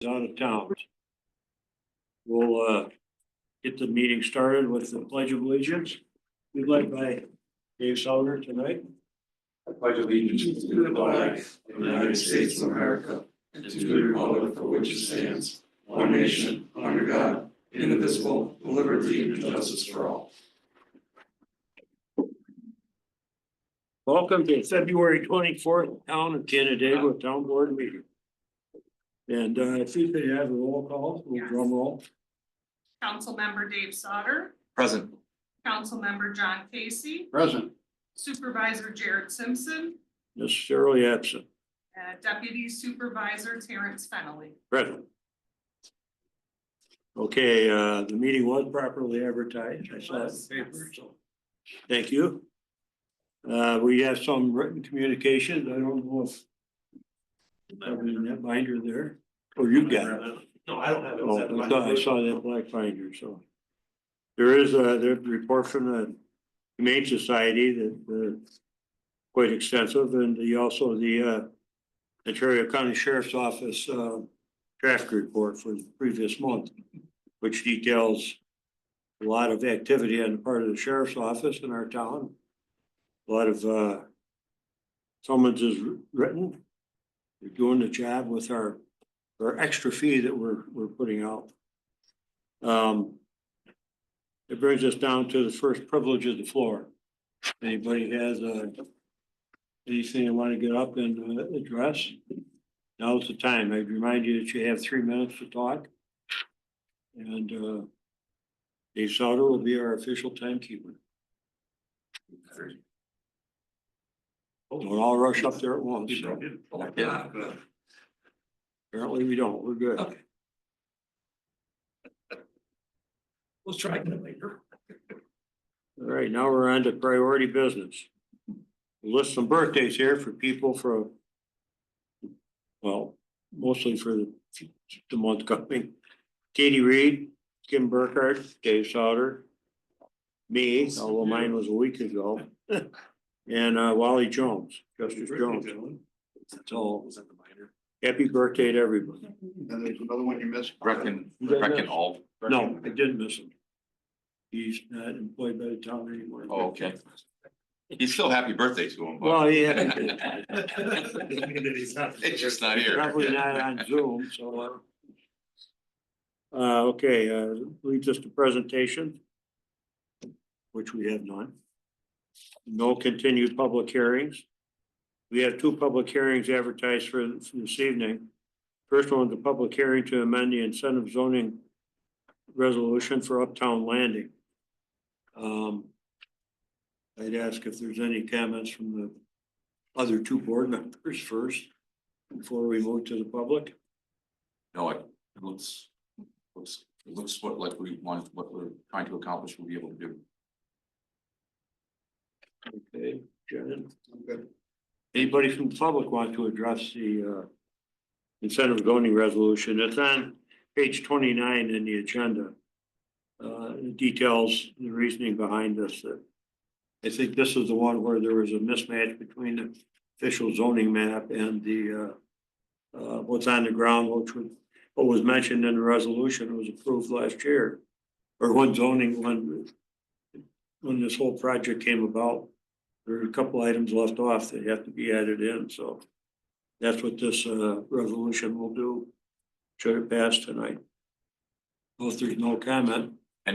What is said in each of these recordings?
Out of town. We'll get the meeting started with the Pledge of Allegiance. We'd like by Dave Sauter tonight. I pledge allegiance to the flag of the United States of America and to the republic for which it stands, one nation, under God, indivisible, with liberty and justice for all. Welcome to February 24th, Town of Canandaigua Town Board meeting. And if you could have a roll call, we'll drum roll. Councilmember Dave Sauter, Present. Councilmember John Casey, Present. Supervisor Jared Simpson, Necessarily absent. Deputy Supervisor Terrence Fennelly. Present. Okay, the meeting was properly advertised. I saw it in the paper, so thank you. We have some written communications. I don't know if probably in that binder there, or you got it. No, I don't have it. Oh, I saw that black binder, so. There is a report from the Humane Society that quite extensive, and the Ontario County Sheriff's Office draft report for the previous month, which details a lot of activity on the part of the sheriff's office in our town. A lot of summonses written. We're doing the job with our extra fee that we're putting out. It brings us down to the first privilege of the floor. Anybody has anything you want to get up and address? Now's the time. I remind you that you have 3 minutes to talk. And Dave Sauter will be our official timekeeper. Don't all rush up there at once. Yeah. Apparently we don't. We're good. Okay. We'll try again later. All right, now we're on to priority business. We'll list some birthdays here for people from, well, mostly for the month coming. Katie Reed, Kim Burkhardt, Dave Sauter, me, although mine was a week ago, and Wally Jones, Justice Jones. So happy birthday to everybody. And there's another one you missed. Reckon all. No, I didn't miss him. He's not employed by the town anymore. Oh, okay. He's still happy birthday to him, but Well, yeah. it's just not here. Probably not on Zoom, so. Okay, leads us to presentation, which we have none. No continued public hearings. We have 2 public hearings advertised for this evening. First one is a public hearing to amend the incentive zoning resolution for Uptown Landing. I'd ask if there's any comments from the other 2 board members first, before we move to the public. No, it looks what like we want, what we're trying to accomplish, we'll be able to do. Okay, Jen. Good. Anybody from the public want to address the incentive zoning resolution? It's on page 29 in the agenda. It details the reasoning behind this. I think this is the one where there was a mismatch between the official zoning map and the what's on the ground, what was mentioned in the resolution was approved last year. Or when this whole project came about, there are a couple items left off that have to be added in, so that's what this resolution will do. Should it pass tonight? Well, if there's no comment,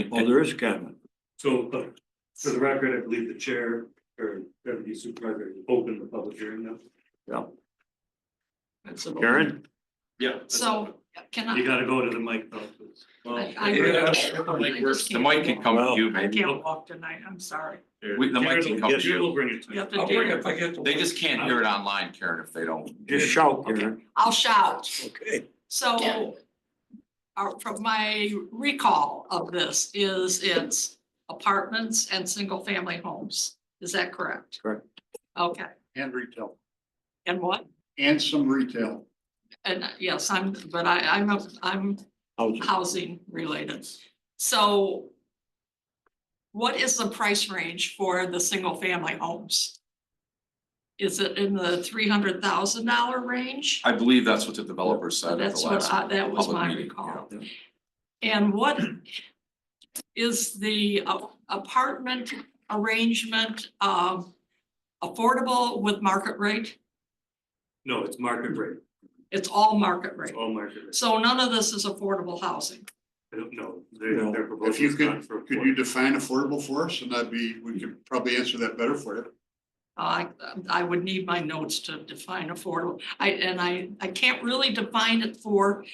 well, there is a comment. So, for the record, I believe the chair or deputy supervisor opened the public hearing now. Yeah. Karen? Yeah. So can You I? gotta go to the mic though. The mic can come to you, I maybe. can't walk tonight, I'm sorry. The mic can come to We'll you. bring it to You have you. to do it. They just can't hear it online, Karen, if they don't. Just shout, Okay, Karen. I'll shout. Okay. So from my recall of this is it's apartments and single family homes. Is that correct? Correct. Okay, And retail, and what? and some retail. And yes, I'm Housing. housing related. So what is the price range for the single family homes? is it in the $300,000 range? I believe that's what the developer said at the That's what last. that was public my meeting, recall. yeah. And what is the apartment arrangement affordable with market rate? No, it's market rate, It's all market rate. it's all market rate. So none of this is affordable housing. I don't know, No. their proposal If you is not for. could you define affordable for us? And we could probably answer that better for you. I would need my notes to define affordable. I can't really define it for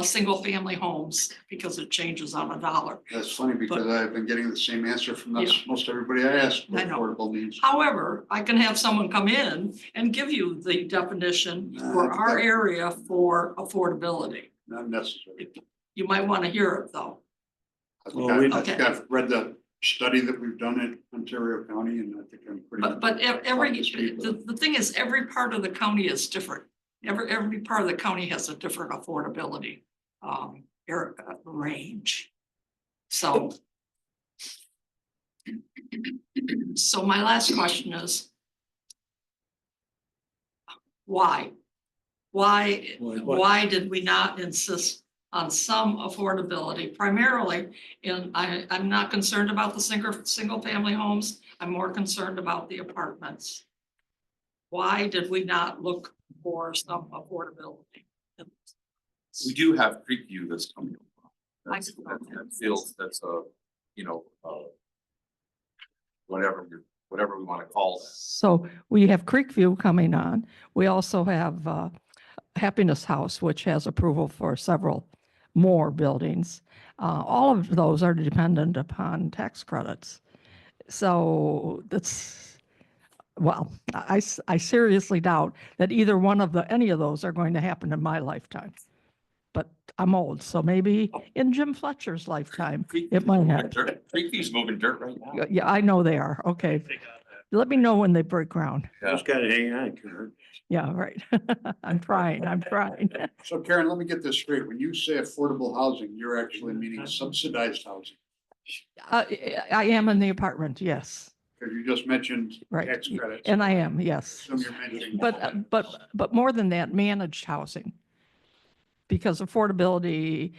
single family homes because it changes on a dollar. That's funny because I've been getting the same answer from Yeah. most everybody I ask I about know. affordable needs. However, I can have someone come in and give you the definition for Nah, our that- area for affordability. Not necessary. You might want to hear it though. Well, we- I think I've read the study that we've done in Ontario County and I think I'm pretty. But every, up to speed with it. the thing is, every part of the county is different. Every part of the county has a different affordability range. So. So my last question is. Why? Why did we not insist on some affordability, primarily I'm not concerned about the single family homes. I'm more concerned about the apartments. Why did we not look for some affordability? We do have Creekview that's coming. I That's, see. that feels, that's a, whatever we want to call that. So we have Creekview coming on. We also have Happiness House, which has approval for several more buildings. All of those are dependent upon tax credits. So that's, well, I seriously doubt that either one of any of those are going to happen in my lifetime. But I'm old, so maybe in Jim Fletcher's lifetime, it might happen. Creekview's moving dirt right now. Yeah, I know they are. Okay. Let me know when they break ground. Just gotta hang on, Karen. Yeah, right. I'm trying. So Karen, let me get this straight. When you say affordable housing, you're actually meaning subsidized housing. I am in the apartment, yes, Because you just mentioned right. tax credits. And I am, yes. Assume you're mentioning. But more than that, managed housing. Because affordability,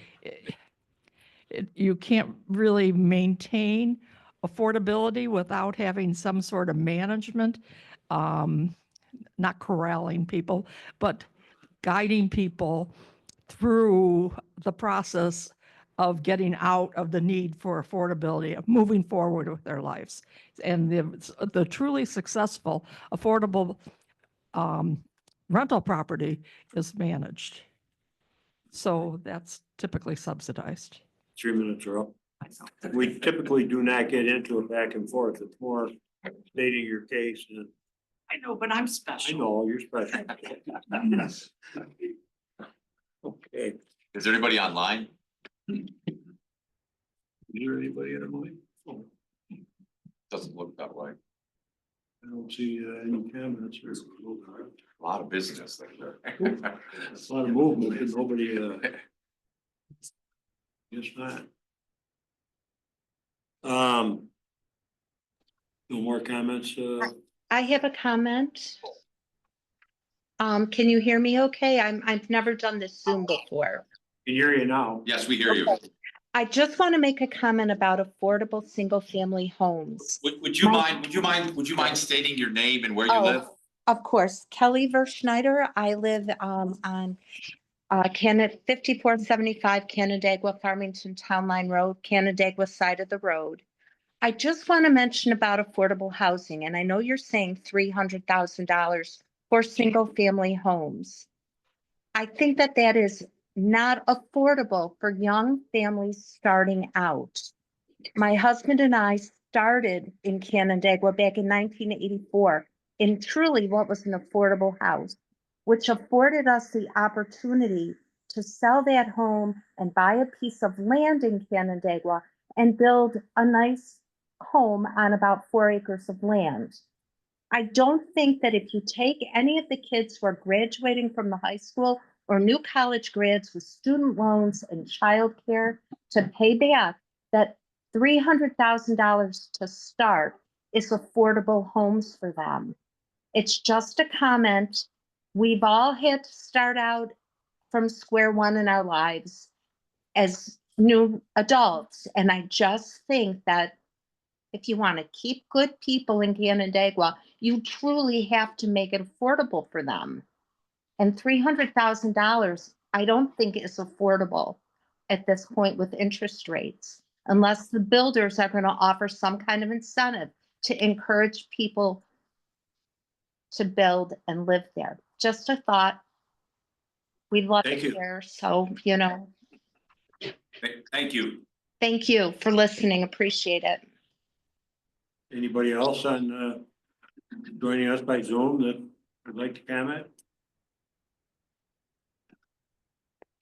you can't really maintain affordability without having some sort of management. Not corralling people, but guiding people through the process of getting out of the need for affordability, of moving forward with their lives. And the truly successful, affordable rental property is managed. So that's typically subsidized. 3 minutes are up. I know. We typically do not get into it back and forth. It's more stating your case and I know, but I'm I special. know you're special. Okay. Is there anybody online? Is there anybody online? Oh, Doesn't look that way. I don't see any comments or A lot of business there. a lot of movement, but nobody, guess not. No more comments, I have a comment. Can you hear me okay? I've never done this Zoom before. can hear you now. Yes, we hear you. Okay. I just want to make a comment about affordable single-family homes. Would you mind stating your name and where you Oh, live? Of course, Kelly Verschneider. I live on 5475 Canandaigua Farmington Town Line Road, Canandaigua side of the road. I just want to mention about affordable housing, and I know you're saying $300,000 for single-family homes. I think that is not affordable for young families starting out. My husband and I started in Canandaigua back in 1984 in truly what was an affordable house, which afforded us the opportunity to sell that home and buy a piece of land in Canandaigua and build a nice home on about 4 acres of land. I don't think that if you take any of the kids who are graduating from the high school or new college grads with student loans and childcare to pay back, that $300,000 to start is affordable homes for them. It's just a comment. We've all had to start out from square one in our lives as new adults. And I just think that if you want to keep good people in Canandaigua, you truly have to make it affordable for them. And $300,000, I don't think is affordable at this point with interest rates, unless the builders are going to offer some kind of incentive to encourage people to build and live there. Just a thought. We love Thank it you. here, so, you know, Thank you. thank you for listening. Appreciate it. Anybody else on, joining us by Zoom that would like to comment?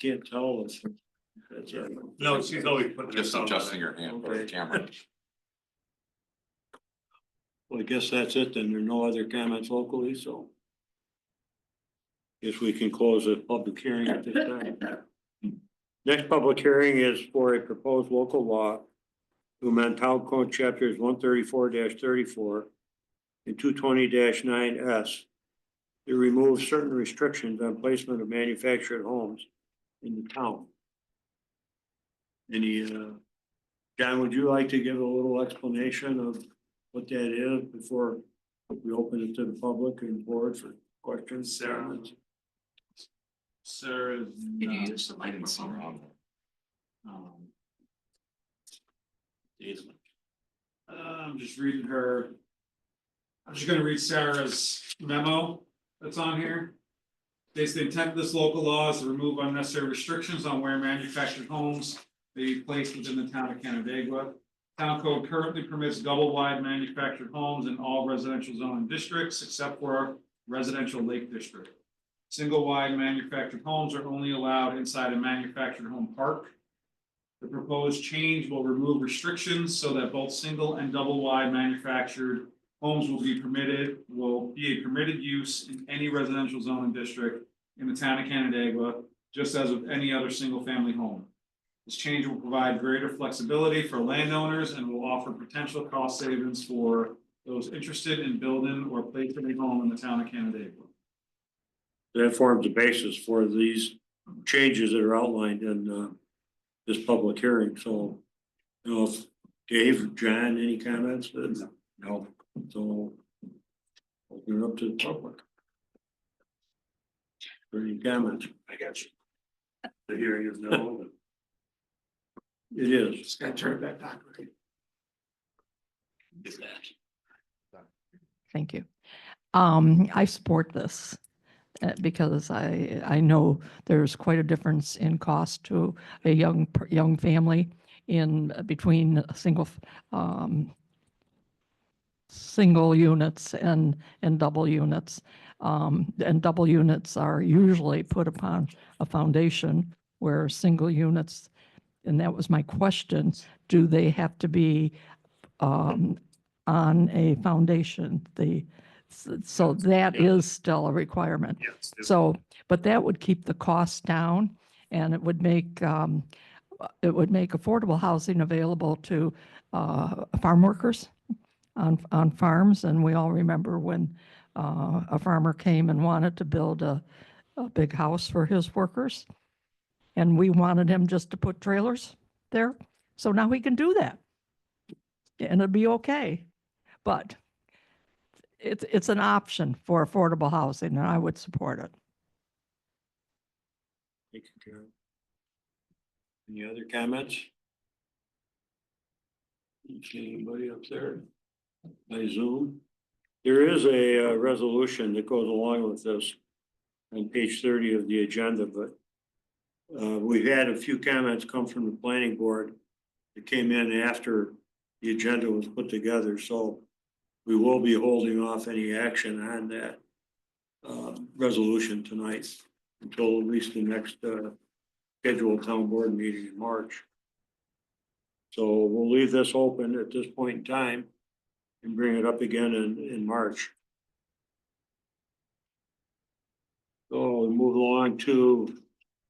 Can't tell us. That's it. No, she's always putting. Just this on. adjusting your hand for the camera. Well, I guess that's it, then. There are no other comments locally, so. Guess we can close the public hearing at this time. Next public hearing is for a proposed local law to amend Town Code chapters 134-34 and 220-9S to remove certain restrictions on placement of manufactured homes in the town. Any, John, would you like to give a little explanation of what that is before we open it to the public and board for questions? Sarah. Sarah. Can you use the microphone? I'm just reading her. I'm just gonna read Sarah's memo that's on here. States the intent of this local law is to remove unnecessary restrictions on where manufactured homes may be placed within the town of Canandaigua. Town code currently permits double-wide manufactured homes in all residential zoning districts except for residential lake district. Single-wide manufactured homes are only allowed inside a manufactured home park. The proposed change will remove restrictions so that both single and double-wide manufactured homes will be a permitted use in any residential zoning district in the town of Canandaigua, just as with any other single-family home. This change will provide greater flexibility for landowners and will offer potential cost savings for those interested in building or placing a home in the town of Canandaigua. That forms the basis for these changes that are outlined in, this public hearing, so. You know, if Dave, John, any comments? No. So. Open it up to the public. Any comments? I got you. The hearing is no. It is. Just gotta turn it back on. Thank you. I support this because I know there's quite a difference in cost to a young family in between single units and double units. And double units are usually put upon a foundation where single units, and that was my question, do they have to be on a foundation? So that is still a requirement. Yes. So, but that would keep the costs down and it would make affordable housing available to farm workers on farms. And we all remember when a farmer came and wanted to build a big house for his workers. And we wanted him just to put trailers there. So now he can do that. And it'll be okay. But it's an option for affordable housing and I would support it. Thank you, Karen. Any other comments? Don't see anybody up there by Zoom? There is a resolution that goes along with this on page 30 of the agenda, but we've had a few comments come from the planning board that came in after the agenda was put together, so we will be holding off any action on that resolution tonight until at least the next scheduled town board meeting in March. So we'll leave this open at this point in time and bring it up again in March. So we'll move along to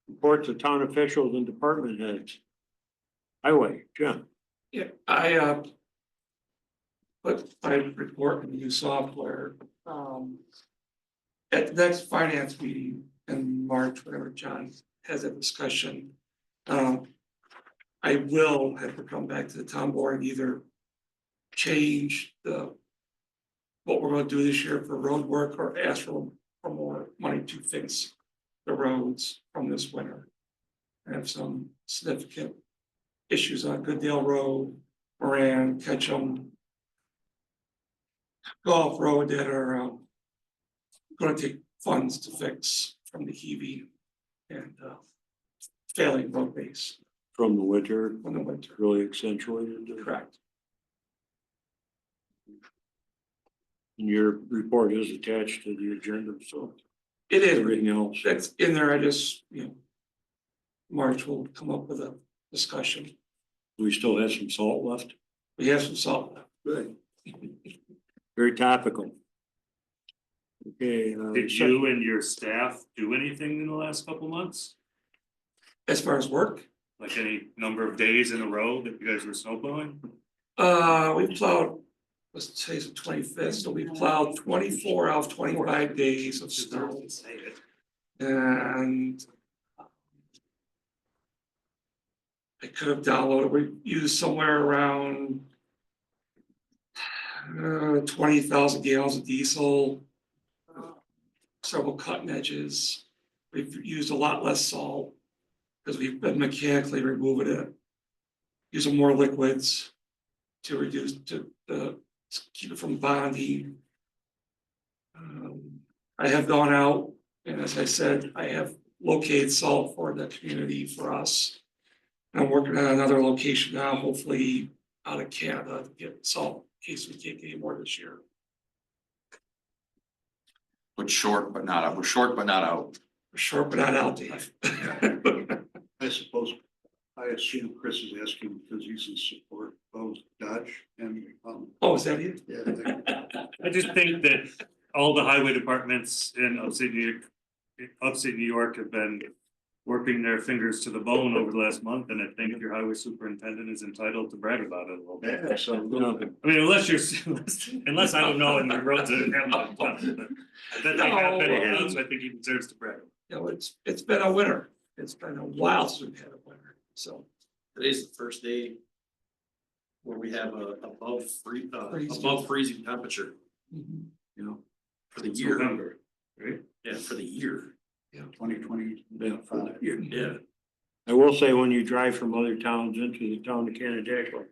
reports of town officials and department heads. Highway, Jim. Yeah, I put my report in the new software At the next finance meeting in March, whenever John has that discussion. I will have to come back to the town board and either change what we're gonna do this year for road work or ask for more money to fix the roads from this winter. I have some significant issues on Goodale Road, Moran, Ketchum, Golf Road that are gonna take funds to fix from the heavy and failing road base From the winter, from the winter. really accentuated. Correct. And your report is attached to the agenda, so It is, everything else. that's in there, I just, March will come up with a discussion. We still have some salt left. We have some salt. Good. Very topical. Okay. Did you and your staff do anything in the last couple months? As far as work, Like any number of days in a row that you guys were snow blowing? we plowed, today's the 25th, so we plowed 24 out of 25 days of snow. And I could have downloaded, we used somewhere around 20,000 gallons of diesel, several cutting edges. We've used a lot less salt because we've been mechanically removing it. Using more liquids to reduce, to keep it from bonding. I have gone out, and as I said, I have located salt for the community for us. I'm working on another location now, hopefully out of Canada to get salt in case we can't get any more this year. We're short but not out. We're short but not out, Dave. I suppose, I assume Chris is asking because he's in support of Dodge and, Oh, is that it? yeah. I just think that all the highway departments in upstate New York have been working their fingers to the bone over the last month, and I think your highway superintendent is entitled to brag about it a little bit. Yeah, so, I mean, unless I don't know in the roads that have not done, but that they have been ahead, so I think he deserves to brag. It's been a winter. It's been a while since we've had a winter, so. Today's the first day where we have a above freezing temperature, Mhm. you know, for the It's year. November, right? Yeah, for the year. 2025. Yeah. I will say, when you drive from other towns into the town of Canandaigua,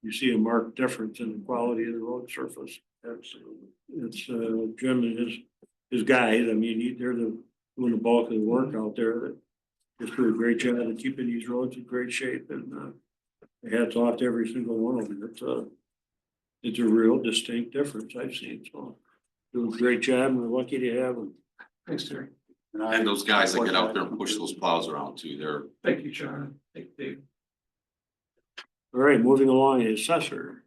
you see a marked difference in the quality of the road surface. It's Jim and his guys, I mean, they're doing the bulk of the work out there. That just do a great job of keeping these roads in great shape, and hats off to every single one of them. It's a real distinct difference I've seen, so do a great job, and we're lucky to have them. Thanks, Terry. And those guys that get out there and push those plows around too, they're Thank you, John. Thank you, Dave. All right, moving along, the assessor,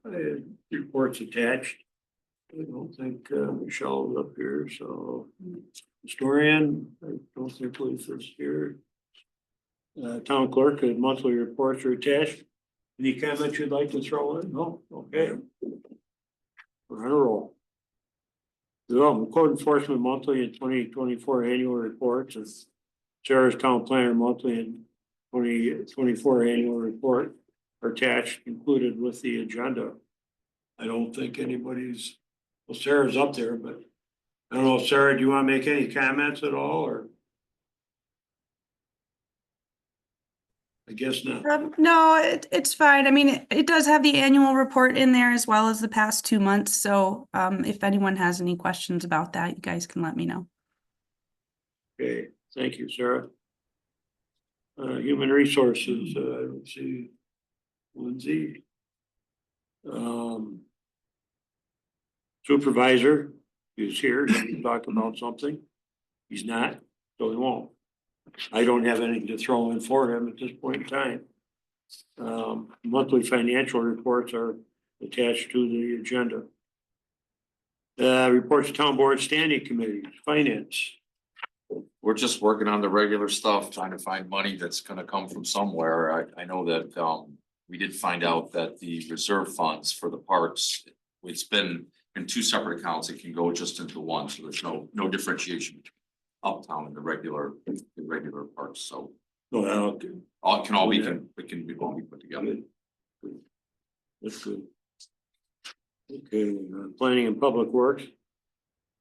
reports attached. I don't think Michelle's up here, so historian, I don't think Lisa's here. Town clerk, monthly reports are attached. Any comments you'd like to throw in? No, okay. We're on a roll. Development Code Enforcement Monthly and 2024 Annual Reports, and Sarah's Town Planner Monthly and 2024 Annual Report are attached, included with the agenda. I don't think anybody's, well, Sarah's up there, but I don't know, Sarah, do you want to make any comments at all, or? I guess not. No, it's fine. I mean, it does have the annual report in there as well as the past 2 months. So if anyone has any questions about that, you guys can let me know. Okay, thank you, Sarah. Human Resources, I don't see Lindsay. Supervisor is here, he can talk about something. He's not, so he won't. I don't have anything to throw in for him at this point in time. Monthly financial reports are attached to the agenda. Reports to town board standing committees, finance. we're just working on the regular stuff, trying to find money that's gonna come from somewhere. I know that we did find out that the reserve funds for the parks, it's been in two separate accounts, it can go just into one, so there's no differentiation between uptown and the regular parts, so Well, all, it can all be, it can be all be put together. that's good. Okay, planning and public works.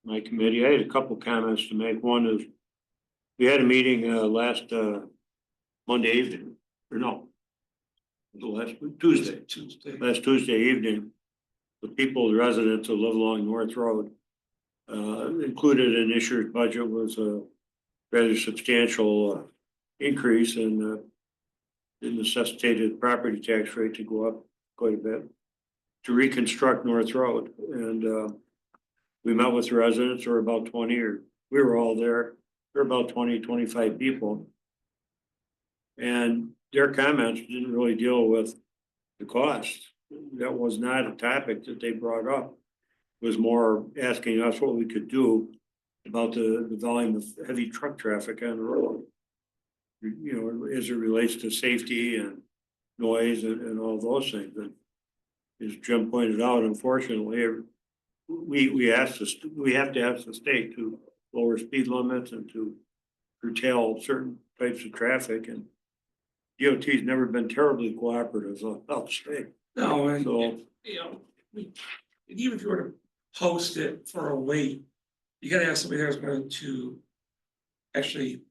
My committee, I had a couple comments to make. One is, we had a meeting, last, Monday evening, or no. The last, Tuesday. Last Tuesday evening. The people, the residents who live along North Road. Included in this year's budget was a rather substantial, increase in the necessitated property tax rate to go up quite a bit. To reconstruct North Road, and we met with the residents, there were about 20, or we were all there. There were about 20-25 people. And their comments didn't really deal with the cost. That was not a topic that they brought up. It was more asking us what we could do about the volume of heavy truck traffic on the road. You know, as it relates to safety and noise and all those things. And as Jim pointed out, unfortunately, we have to ask the state to lower speed limits and to curtail certain types of traffic, and DOT's never been terribly cooperative about the state. No, and, So, you know, and even if you were to post it for a wait, you gotta have somebody there's going to actually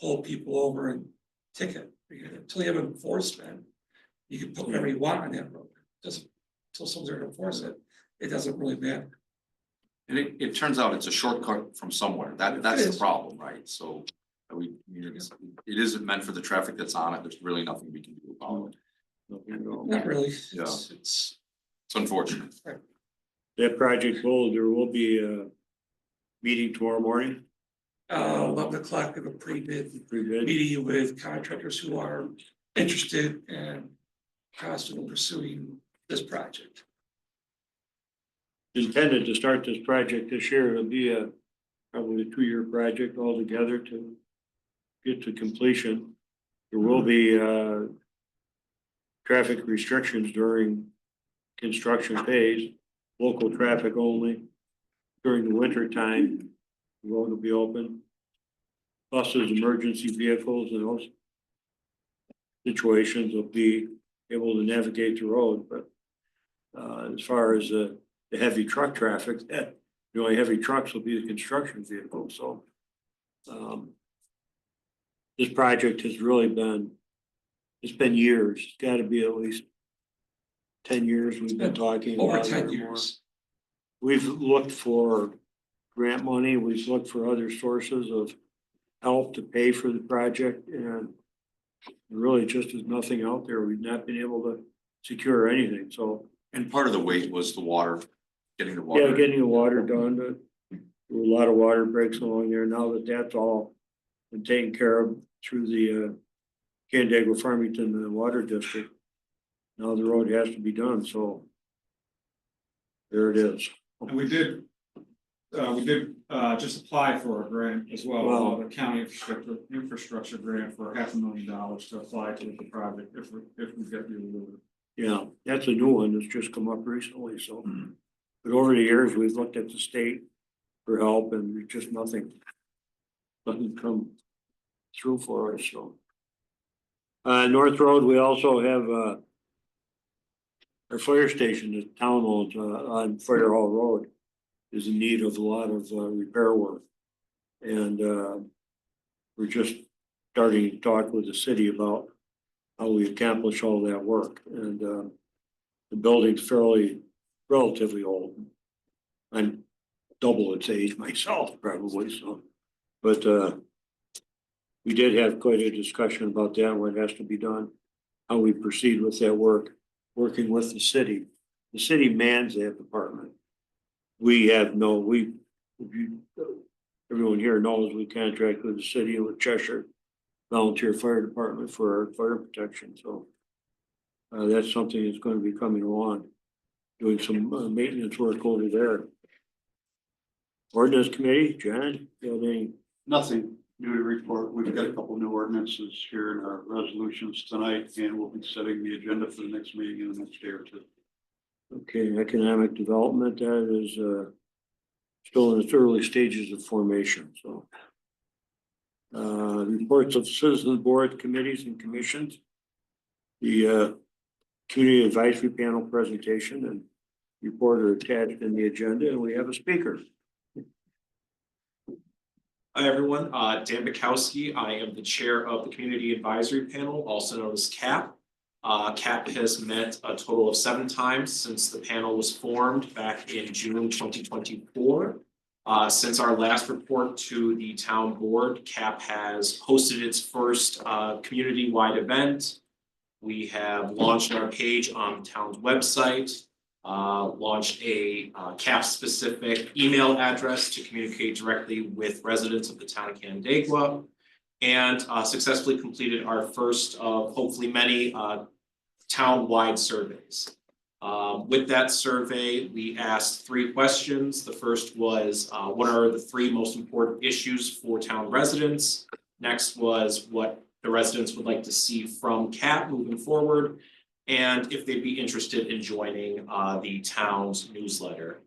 pull people over and ticket. Until you have enforcement, you can put whatever you want on that road. Doesn't, until someone's there to enforce it, it doesn't really matter. And it turns out it's a shortcut from somewhere. That's It the is. problem, right? So it isn't meant for the traffic that's on it. There's really nothing we can do about it. Not really. Yeah. It's It's unfortunate. that project will, there will be a meeting tomorrow morning, 11 o'clock of a pre-bid pre-bid. meeting with contractors who are interested in possibly pursuing this project. Intended to start this project this year. It'll be probably a 2-year project altogether to get to completion. There will be traffic restrictions during construction phase, local traffic only. During the winter time, the road will be open. Buses, emergency vehicles, and those situations will be able to navigate the road, but as far as the heavy truck traffic, the only heavy trucks will be the construction vehicles, so this project has really been, it's been years, it's gotta be at least 10 years we've been talking Over about it 10 or more. years. We've looked for grant money, we've looked for other sources of help to pay for the project, and really just as nothing out there. We've not been able to secure anything, so. And part of the wait was the water, getting the water. Yeah, getting the water done, but there were a lot of water breaks along there. Now that that's all been taken care of through the Canandaigua Farmington Water District. Now the road has to be done, so there it is. And we did just apply for a grant as well, Wow. the county infrastructure grant for $500,000 to apply to the project if we get the award. Yeah, that's a new one that's just come up recently, so. But over the years, we've looked at the state for help and there's just nothing come through for us, so. North Road, we also have our fire station, the town owns on Fire Hall Road is in need of a lot of repair work. And we're just starting to talk with the city about how we accomplish all that work. And the building's relatively old. I'm double its age myself, probably, so. But we did have quite a discussion about that, what has to be done, how we proceed with that work, working with the city. The city mans that department. We have everyone here knows we contract with the city and with Cheshire Volunteer Fire Department for our fire protection, so. That's something that's going to be coming along, doing some maintenance work over there. Ordinance Committee, John, you have any? Nothing new to report. We've got a couple new ordinances here in our resolutions tonight, and we'll be setting the agenda for the next meeting in the next day or two. Okay, economic development, that is still in its early stages of formation, so. Reports of citizen board committees and commissions. The community advisory panel presentation and report are attached in the agenda, and we have a speaker. Hi, everyone. Dan Bukowski. I am the chair of the Community Advisory Panel, also known as CAP. CAP has met a total of 7 times since the panel was formed back in June 2024. Since our last report to the town board, CAP has hosted its first community-wide event. We have launched our page on the town's website, launched a CAP-specific email address to communicate directly with residents of the town of Canandaigua, and successfully completed our first of hopefully many town-wide surveys. With that survey, we asked 3 questions. The first was, what are the 3 most important issues for town residents? Next was what the residents would like to see from CAP moving forward, and if they'd be interested in joining the town's newsletter.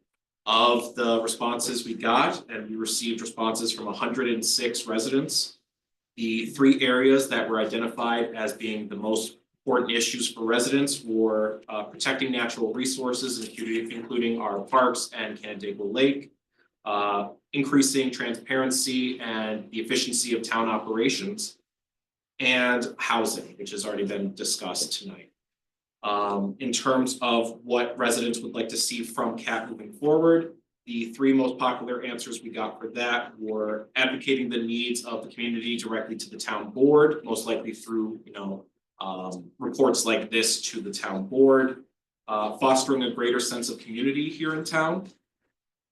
Of the responses we got, and we received responses from 106 residents, the 3 areas that were identified as being the most important issues for residents were protecting natural resources, including our parks and Canandaigua Lake, increasing transparency and the efficiency of town operations, and housing, which has already been discussed tonight. In terms of what residents would like to see from CAP moving forward, the 3 most popular answers we got for that were advocating the needs of the community directly to the town board, most likely through, reports like this to the town board, fostering a greater sense of community here in town,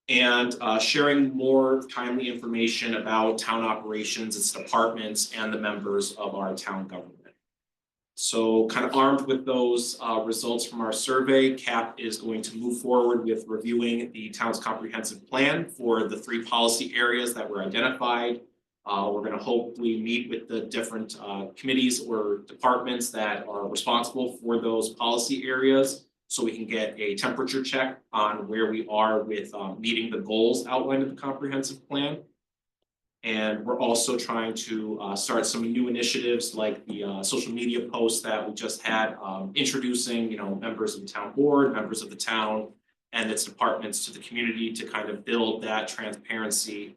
and sharing more timely information about town operations, its departments, and the members of our town government. So kind of armed with those results from our survey, CAP is going to move forward with reviewing the town's comprehensive plan for the 3 policy areas that were identified. We're going to hopefully meet with the different committees or departments that are responsible for those policy areas, so we can get a temperature check on where we are with meeting the goals outlined in the comprehensive plan. And we're also trying to start some new initiatives like the social media posts that we just had, introducing, members of the town board, members of the town and its departments to the community to kind of build that transparency,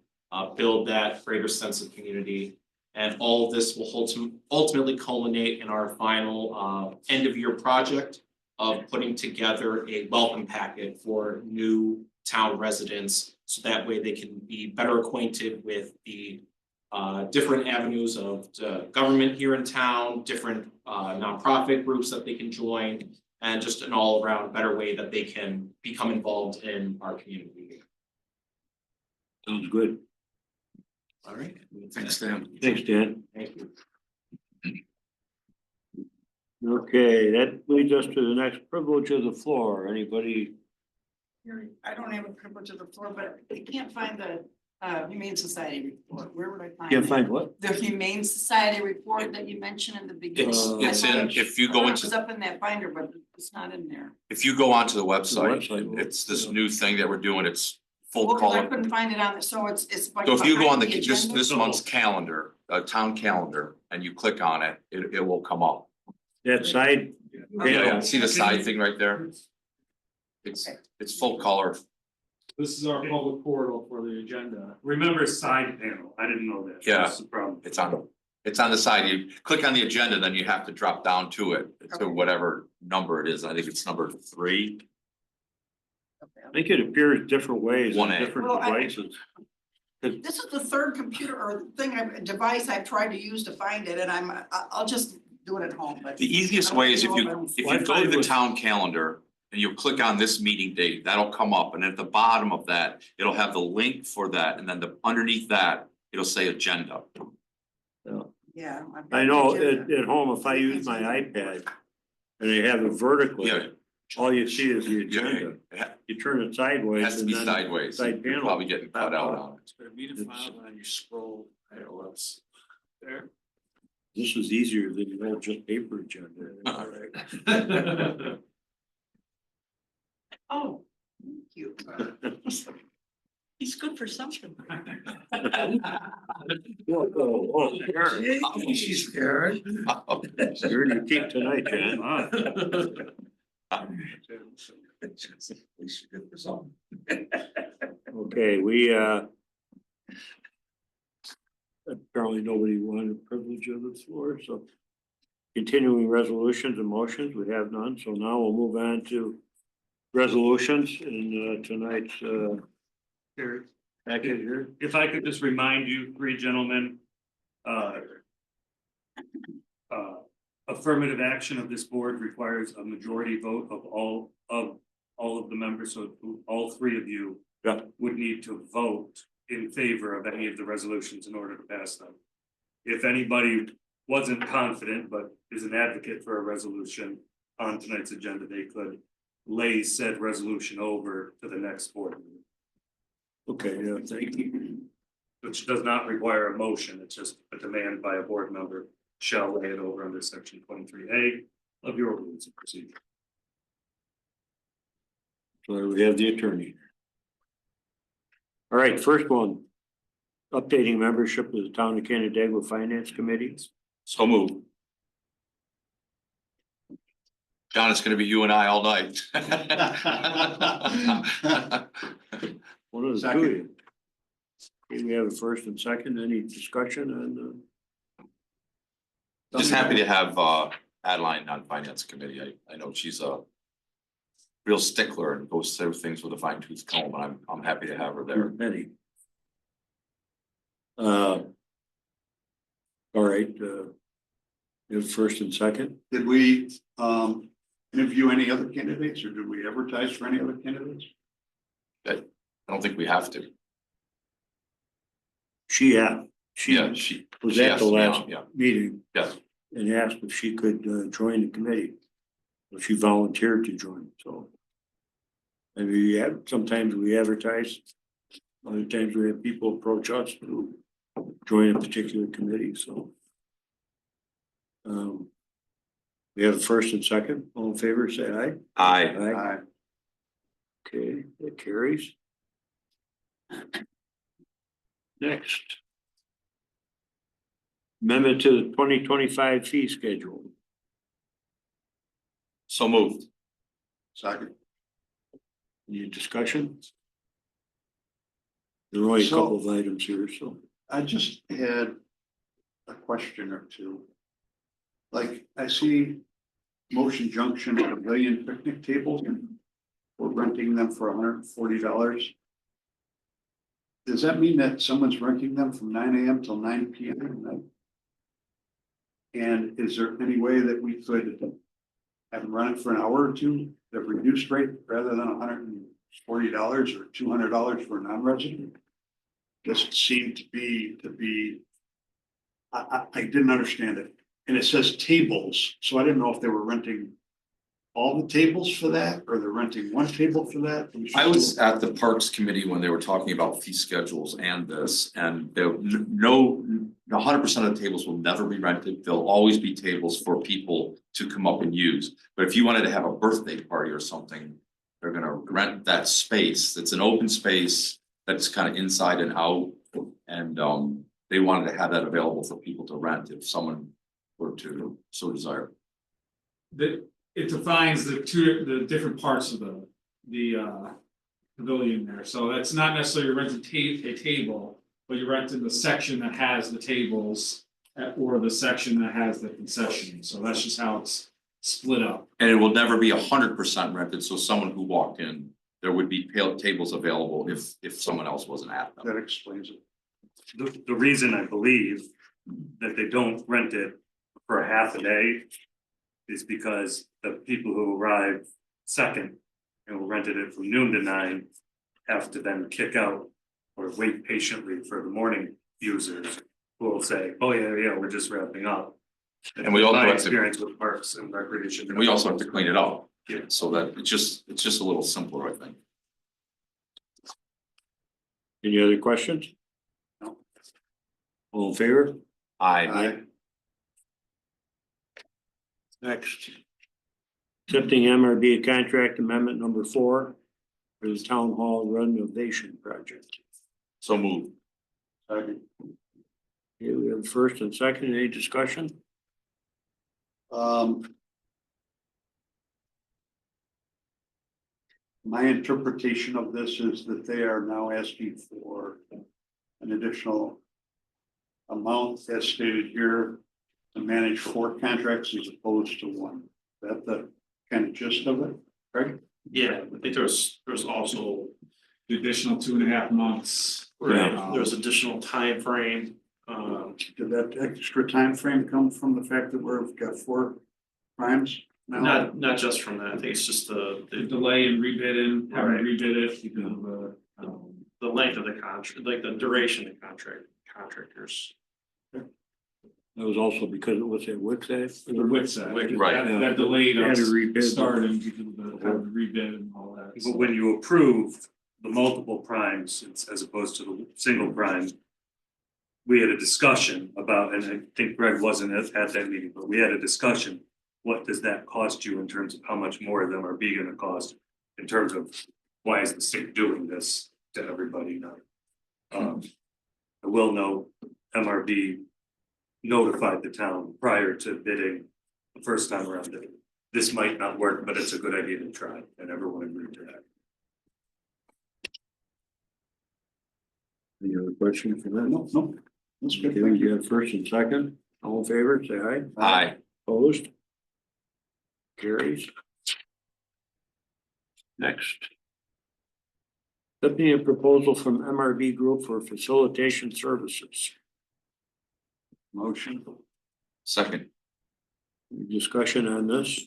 build that greater sense of community. And all of this will ultimately culminate in our final end of year project of putting together a welcome packet for new town residents, so that way they can be better acquainted with the different avenues of government here in town, different nonprofit groups that they can join, and just an all-around better way that they can become involved in our community. Sounds good. All right. Thanks, Dan. Thanks, Dan. Thank you. Okay, that leads us to the next privilege of the floor. Anybody? I don't have a privilege of the floor, but I can't find the Humane Society report. Where would I find it? Can't find what? The Humane Society report that you mentioned in the beginning. It's in, if you I go thought it into, was up in that binder, but it's not in there. if you go onto the website, website, it's this new thing that we're doing, it's full Well, 'cause I color. couldn't find it on there, so it's like. So if you go on behind this agenda? month's calendar, town calendar, and you click on it, it will come up. That side? Yeah, see the side thing right there? It's full color. This is our public portal for the agenda. Remember side panel, I didn't know that. Yeah. That's the problem. It's on the side. You click on the agenda, then you have to drop down to it, to whatever number it is. I think it's number 3. I think it appears different ways on 1A. different Well, devices. This is the 3rd computer or device I've tried to use to find it, and I'll just do it at home, but. The easiest way is if you go to the town calendar and you click on this meeting date, that'll come up. And at the bottom of that, it'll have the link for that. And then underneath that, it'll say agenda. Yeah. I know at home, if I use my iPad and they have it vertically, Yeah. all you see is the agenda. You turn it sideways. It has to be and then sideways. Side You're panel. probably getting cut out on it. Media file and you scroll, it's there. This is easier than the old just paper agenda. Oh, thank you. He's good for something. She's scared. You're in your keep tonight, Jan. Okay, we, apparently nobody wanted privilege of the floor, so. Continuing resolutions and motions, we have none, so now we'll move on to resolutions in tonight's Here, package here. if I could just remind you, three gentlemen, affirmative action of this board requires a majority vote of all of the members, so all three of you Yeah. would need to vote in favor of any of the resolutions in order to pass them. If anybody wasn't confident, but is an advocate for a resolution on tonight's agenda, they could lay said resolution over to the next board meeting, Okay, yeah, thank you. which does not require a motion. It's just a demand by a board member shall lay it over under section 23A of your rules of procedure. So there we have the attorney. All right, first one. Updating membership of the Town of Canandaigua Finance Committee. So move. John, it's gonna be you and I all night. One of the two of you. Okay, we have a first and second, any discussion on Just happy to have Adeline on Finance Committee. I know she's a real stickler and goes through things with a fine tooth comb, and I'm happy to have her there. Penny. All right, you have first and second. Did we interview any other candidates or did we advertise for any other candidates? I don't think we have to. She Yeah, she she was at asked the me last out, yeah. meeting Yes, and asked if she could join the committee. So she volunteered to join, so. And we have, sometimes we advertise, other times we have people approach us to join a particular committee, so. We have a first and second, all in favor, say aye. I Aye. Okay, that carries. Next. Amendment to the 2025 fee schedule. so moved. Second. Any discussion? There are only a couple of items here, so. I just had a question or two. Like, I see Motion Junction Pavilion picnic tables and we're renting them for $140. Does that mean that someone's renting them from 9 AM till 9 PM at night? And is there any way that we could have them run it for an hour or two at a reduced rate rather than $140 or $200 for a non-resident? Just seemed to be, I didn't understand it. And it says tables, so I didn't know if they were renting all the tables for that, or they're renting one table for that. I was at the Parks Committee when they were talking about fee schedules and this, and there, no, 100% of the tables will never be rented. There'll always be tables for people to come up and use. But if you wanted to have a birthday party or something, they're gonna rent that space. It's an open space that's kind of inside and out. And they wanted to have that available for people to rent if someone were to so desire. It defines the different parts of the pavilion there, so that's not necessarily renting a table, but you're renting the section that has the tables. Or the section that has the concession, so that's just how it's split up. And it will never be 100% rented, so someone who walked in, there would be tables available if someone else wasn't at them. That explains it. The reason I believe that they don't rent it for a half a day is because the people who arrive second and who rented it from noon to 9 have to then kick out or wait patiently for the morning users who will say, oh, yeah, we're just wrapping up. And we also My have to- experience with parks and recreation. And we also have to clean it up. Yeah. So that it's just a little simpler, I think. Any other questions? No. All in favor? I Next. accepting MRB contract amendment number 4 for the town hall renovation project. So moved. Second. Okay, we have first and second, any discussion? My interpretation of this is that they are now asking for an additional amount as stated here to manage 4 contracts as opposed to 1. Is that the kind of gist of it, right? Yeah, I think there's also, The additional 2.5 months. there's additional time frame. Did that extra time frame come from the fact that we've got 4 crimes now? Not just from that, I think it's just The the delay in rebidding, having Right. rebid it because of the length of the contract, like the duration of contractors. That was also because it was at Wixack. the WIT side. Right. That delayed Had us to rebid. starting because of the having to rebid and all that. But when you approve the multiple primes as opposed to the single prime. We had a discussion about, and I think Greg wasn't at that meeting, but we had a discussion. What does that cost you in terms of how much more of them are being gonna cost? In terms of why is the state doing this to everybody now? I will know MRB notified the town prior to bidding the first time around that this might not work, but it's a good idea to try, and everyone agreed to that. Any other questions for that? No, that's good. Okay, we have first and second, all in favor, say aye. Aye. Opposed? Carries. Next. Accepting a proposal from MRB Group for facilitation services. Motion. Second. Discussion on this?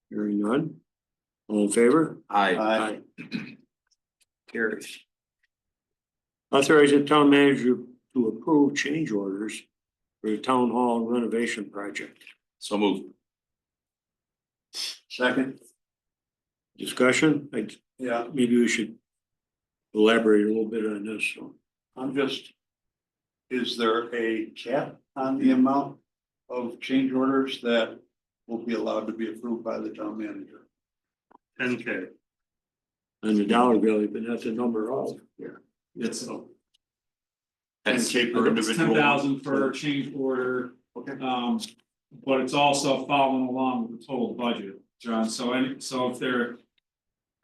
Hearing none. All in favor? Aye. Carries. Authorize the town manager to approve change orders for the town hall renovation project. So moved. Second. Discussion? Yeah, Maybe we should elaborate a little bit on this, so. is there a cap on the amount of change orders that will be allowed to be approved by the town manager? 10K. And the dollar value, but that's a number of, yeah. It's And That's pay per individual. 10,000 per change order. Okay. But it's also following along with the total budget, John. So if there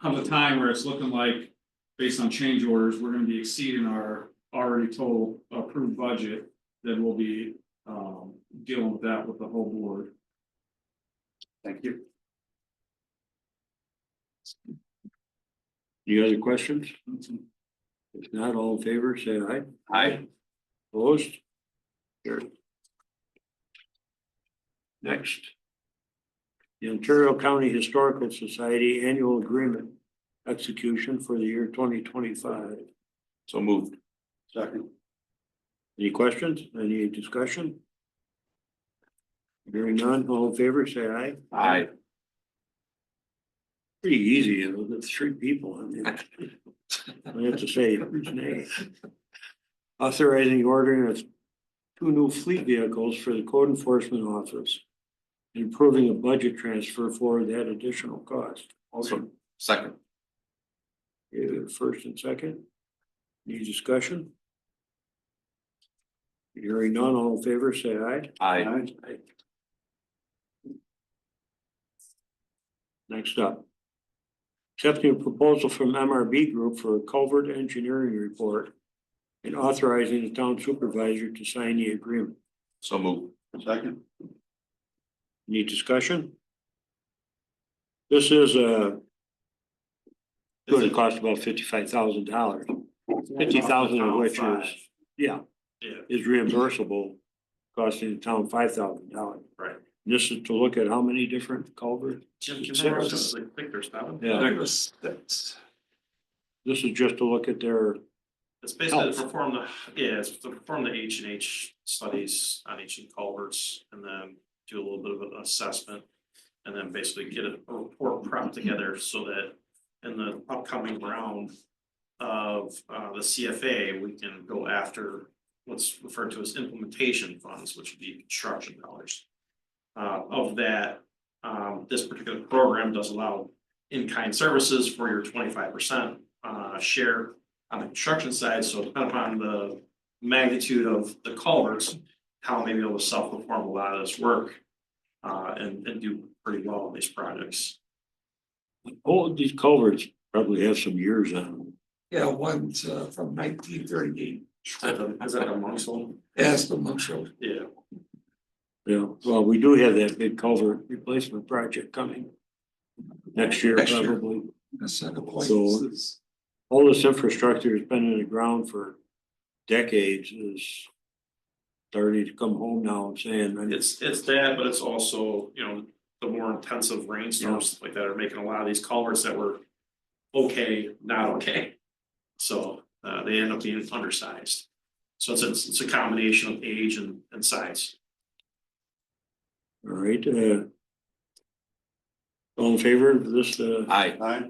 comes a time where it's looking like, based on change orders, we're gonna be exceeding our already total approved budget, then we'll be dealing with that with the whole board. Thank you. Any other questions? If not, all in favor, say aye. Aye. Opposed? Carried. Next. The Ontario County Historical Society Annual Agreement execution for the year 2025. So moved. Second. Any questions? Any discussion? Hearing none, all in favor, say aye. Aye. Pretty easy, you know, there's 3 people on there. I have to say whose name. Authorizing ordering of 2 new fleet vehicles for the code enforcement office. And approving a budget transfer for that additional cost. So, second. Okay, first and second. Any discussion? Hearing none, all in favor, say aye. Aye. Next up. Accepting a proposal from MRB Group for a culvert engineering report and authorizing the town supervisor to sign the agreement. So moved. Second. Any discussion? This is going to cost about $55,000. 50,000 of which is, yeah, Yeah, is reimbursable, costing the town $5,000. right. This is to look at how many different culverts? Jim, Six. I think there's 7. Yeah. This is just to look at their, It's basically to Health. perform it's to perform the H&H studies on each culverts and then do a little bit of an assessment. And then basically get a report prep together so that in the upcoming round of the CFA, we can go after what's referred to as implementation funds, which would be construction dollars. Of that, this particular program does allow in-kind services for your 25% share on the construction side, so depending upon the magnitude of the culverts, how may be able to self-perform a lot of this work and do pretty well on these projects. Oh, these culverts probably have some years on them. Yeah, one's from 1938. Is that a Monksville? As the Monksville. Yeah. Yeah, well, we do have that big culvert replacement project coming next year, Next year. probably. That's not the point. So all this infrastructure has been in the ground for decades is starting to come home now and saying, I mean, It's that, but it's also, you know, the more intensive rainstorms like that are making a lot of these culverts that were okay, not okay. So they end up being undersized. So it's a combination of age and size. all right, all in favor of this, Aye. aye.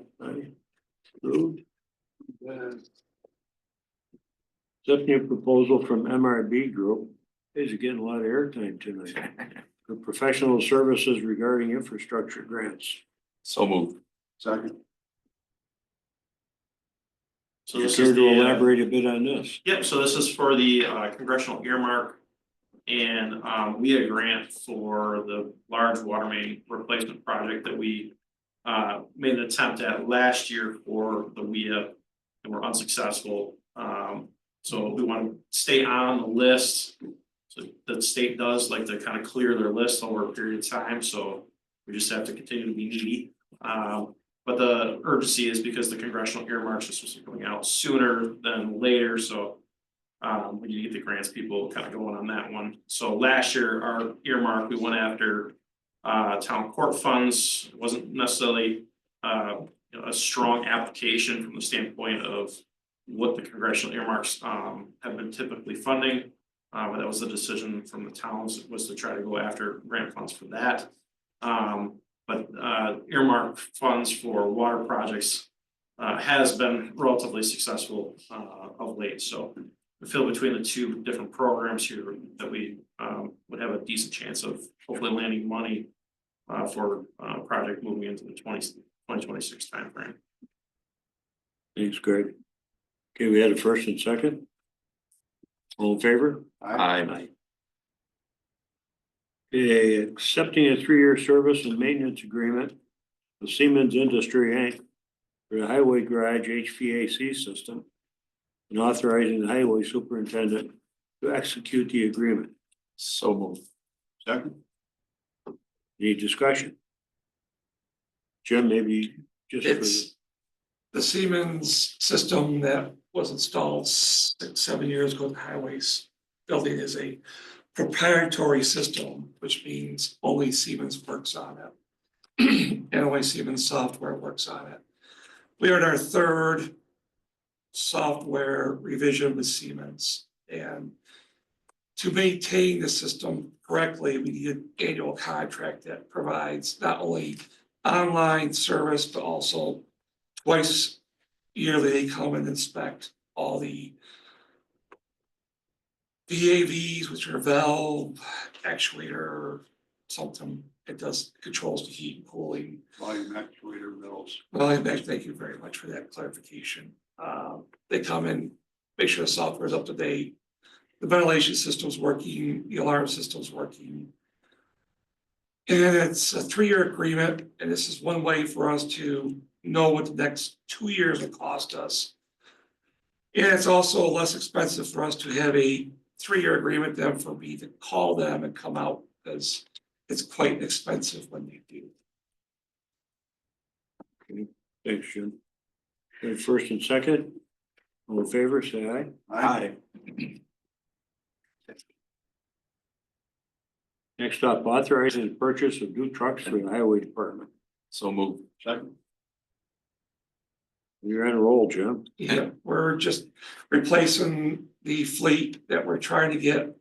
Approved. Accepting a proposal from MRB Group, is getting a lot of airtime tonight, for professional services regarding infrastructure grants. So moved. Second. So You this care is to the, elaborate a bit on this? yep, so this is for the congressional earmark. And we had a grant for the large water main replacement project that we made an attempt at last year for the WIA and were unsuccessful. So we want to stay on the list. So the state does like to kind of clear their list over a period of time, so we just have to continue to be needy. But the urgency is because the congressional earmarks are supposed to be coming out sooner than later, so we need to get the grants people kind of going on that one. So last year, our earmark, we went after town court funds. It wasn't necessarily you know, a strong application from the standpoint of what the congressional earmarks have been typically funding. But that was the decision from the towns, was to try to go after grant funds for that. But earmark funds for water projects has been relatively successful of late. So we feel between the two different programs here that we would have a decent chance of hopefully landing money for a project moving into the 2026 timeframe. Thanks, Greg. Okay, we had a first and second. All in favor? Aye. Okay, accepting a 3-year service and maintenance agreement with Siemens Industry Inc. for the highway garage HVAC system and authorizing the highway superintendent to execute the agreement. So moved. Second. Any discussion? Jim, maybe just for It's the Siemens system that was installed 6-7 years ago at the highways building is a proprietary system, which means only Siemens works on it. And only Siemens software works on it. We are in our third software revision with Siemens, and to maintain the system correctly, we need an annual contract that provides not only online service, but also twice yearly they come and inspect all the VAVs, which are valve, actuator, something it does controls the heat and cooling. Volume actuator bills. Well, thank you very much for that clarification. They come and make sure the software is up to date. The ventilation system's working, the alarm system's working. And it's a 3-year agreement, and this is one way for us to know what the next 2 years will cost us. And it's also less expensive for us to have a 3-year agreement than for me to call them and come out, because it's quite expensive when they do. Okay, thanks, Jim. Okay, first and second, all in favor, say aye. Aye. Next up, authorizing the purchase of new trucks for the highway department. So moved. Second. You're on a roll, Jim. Yeah, we're just replacing the fleet that we're trying to get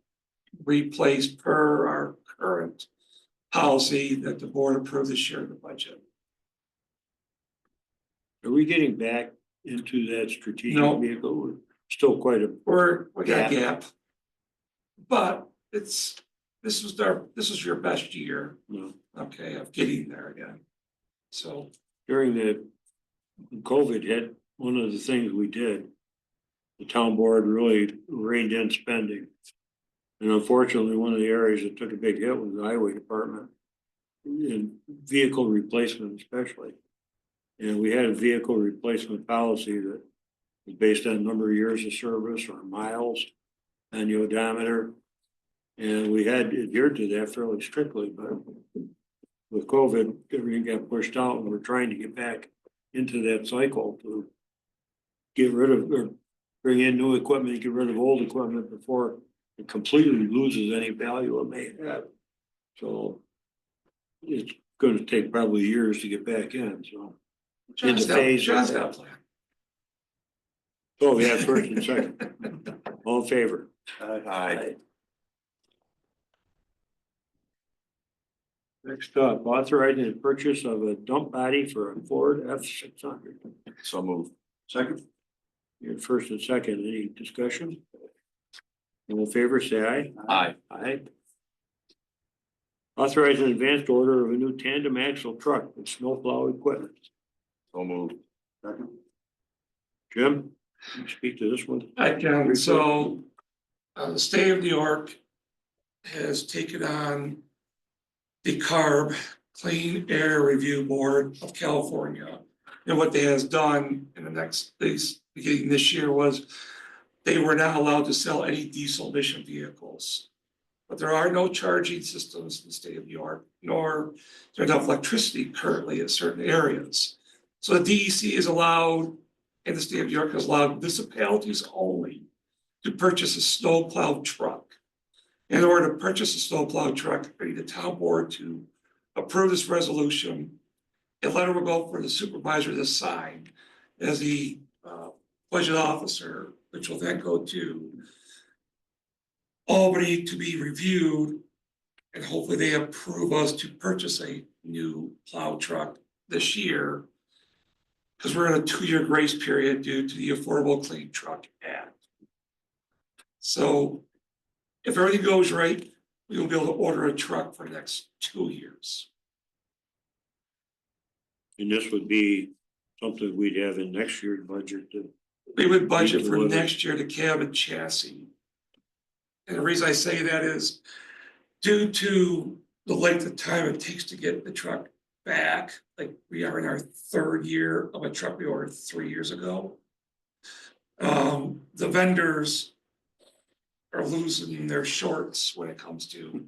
replaced per our current policy that the board approved this year in the budget. Are we getting back into that strategic No. vehicle? We're still quite a, We got a gap. But this was your best year, No. okay, of getting there again. So, During the COVID hit, one of the things we did, the town board really reined in spending. And unfortunately, one of the areas that took a big hit was the highway department. In vehicle replacement especially. And we had a vehicle replacement policy that was based on number of years of service or miles on the odometer. And we had adhered to that fairly strictly, but with COVID, everything got pushed out and we're trying to get back into that cycle to get rid of or bring in new equipment, get rid of old equipment before it completely loses any value it may have. So it's gonna take probably years to get back in, so. John's got a plan. So we have first and second. All in favor? Aye. Next up, authorizing the purchase of a dump body for a Ford F-600. So moved. Second. Your first and second, any discussion? All in favor, say aye. Aye. Aye. Authorizing advanced order of a new tandem axle truck with snowplow equipment. So moved. Second. Jim, can you speak to this one? I can, so, the state of New York has taken on the CARB, Clean Air Review Board of California. And what they has done in beginning this year was they were not allowed to sell any diesel emission vehicles. But there are no charging systems in the state of New York, nor is there enough electricity currently in certain areas. So the DEC is allowed, and the state of New York has allowed municipalities only to purchase a snowplow truck. In order to purchase a snowplow truck, I need the town board to approve this resolution. A letter will go for the supervisor to sign as the budget officer, which will then go to Albany to be reviewed. And hopefully they approve us to purchase a new plow truck this year. Because we're in a 2-year grace period due to the Affordable Clean Truck Act. So if everything goes right, we will be able to order a truck for the next 2 years. And this would be something we'd have in next year's budget to. We would budget for Delivered. next year the cab and chassis. And the reason I say that is due to the length of time it takes to get the truck back, like we are in our 3rd year of a truck we ordered 3 years ago. The vendors are losing their shorts when it comes to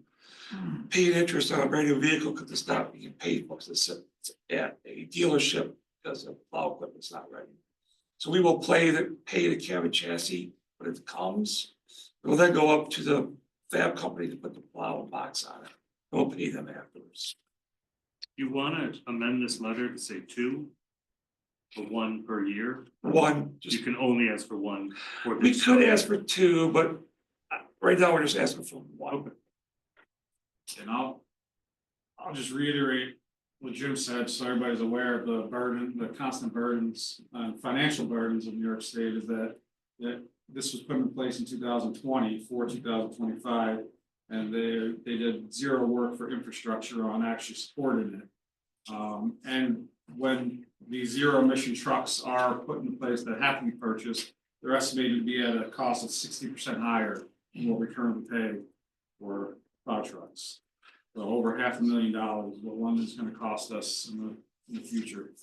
paying interest on a brand new vehicle because it's not being paid for, because it's at a dealership because the plow equipment's not ready. So we will pay the cab and chassis when it comes. We'll then go up to the fab company to put the plow and box on it. We'll pay them afterwards. You wanna amend this letter to say 2? Or 1 per year? One, You just, can only ask for 1 for we this. could ask for 2, but right now we're just asking for 1. And I'll just reiterate what Jim said, so everybody's aware of the burden, the constant burdens, financial burdens of New York State is that this was put in place in 2020 for 2025. And they did zero work for infrastructure on actually supporting it. And when these zero emission trucks are put in place that have to be purchased, they're estimated to be at a cost of 60% higher than what we currently pay for plow trucks. So over $500,000 is what London's gonna cost us in the future.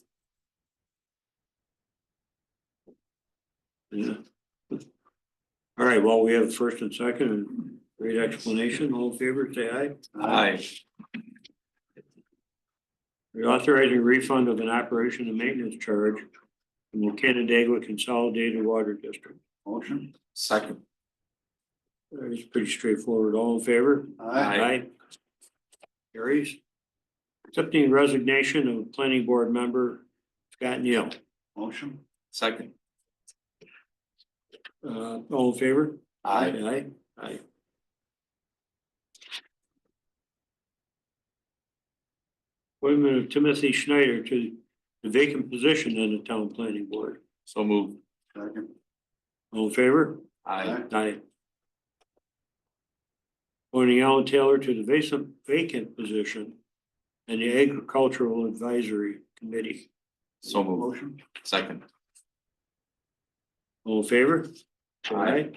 Yeah. All right, well, we have first and second, and great explanation. All in favor, say aye. Aye. We're authorizing refund of an operation and maintenance charge from the Canandaigua Consolidated Water District. Motion. Second. It's pretty straightforward. All in favor? Aye. Carries. Accepting resignation of planning board member Scott Neal. Motion. Second. All in favor? Aye. Aye. Appointment of Timothy Schneider to the vacant position on the town planning board. So moved. Second. All in favor? Aye. Aye. appointing Alan Taylor to the vacant position and the Agricultural Advisory Committee. So moved. Motion. Second. All in favor? Aye.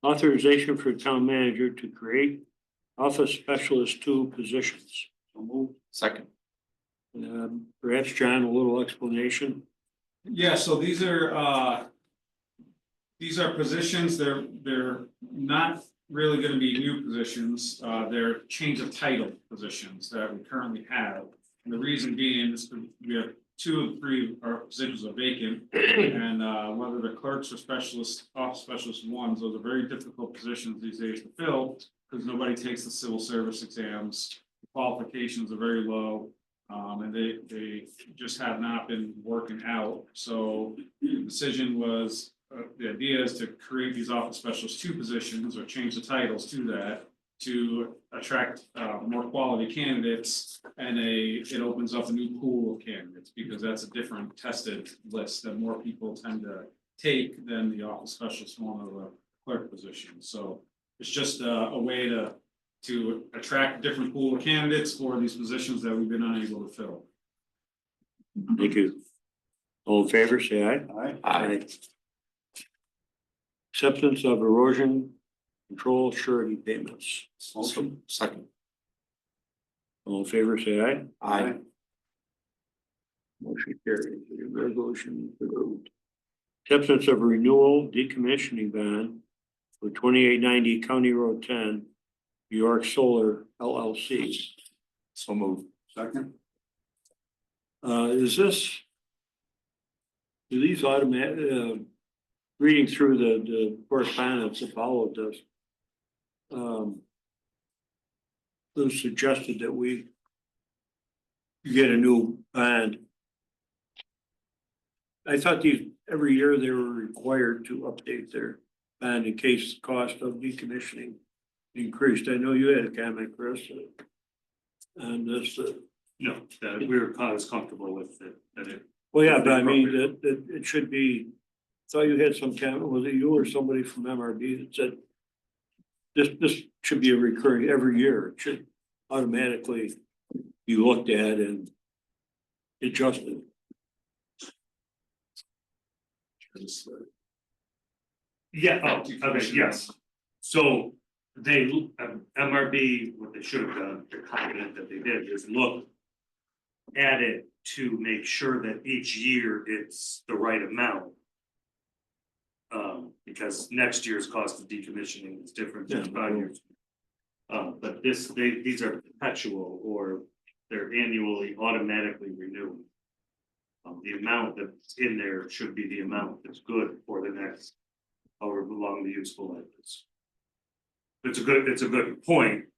Authorization for town manager to create office specialist 2 positions. So moved. Second. Perhaps John, a little explanation. Yeah, so these are positions, they're not really gonna be new positions, they're change of title positions that we currently have. And the reason being is we have 2 of 3 of our positions are vacant, and whether the clerks or specialists, office specialist ones, those are very difficult positions these days to fill, because nobody takes the civil service exams, the qualifications are very low. And they just have not been working out, so the decision was, the idea is to create these office specialist 2 positions or change the titles to that. To attract more quality candidates and it opens up a new pool of candidates, because that's a different tested list that more people tend to take than the office specialist one or the clerk position, so. It's just a way to attract a different pool of candidates for these positions that we've been unable to fill. Thank you. All in favor, say aye. Aye. Aye. Acceptance of erosion control surety payments. Motion. Second. All in favor, say aye. Aye. Motion carried. The resolution approved. Acceptance of renewal decommissioning bond for 2890 County Road 10, New York Solar LLC. So moved. Second. Is this? Do these automatic, reading through the correspondence that followed this? Who suggested that we get a new bond? I thought these, every year they were required to update their bond in case the cost of decommissioning increased. I know you had a comment, Chris. And this, No, that we were, I was comfortable with it, that it. well, yeah, but I mean, that it should be, thought you had some comment, was it you or somebody from MRB that said this should be a recurring every year. It should automatically be looked at and adjusted. Yeah, oh, okay, yes. So they, MRB, what they should have done, they're confident that they did, is look at it to make sure that each year it's the right amount. Because next year's cost of decommissioning is different than 5 years. But these are perpetual, or they're annually automatically renewed. The amount that's in there should be the amount that's good for the next, however long the useful life is. It's a good point.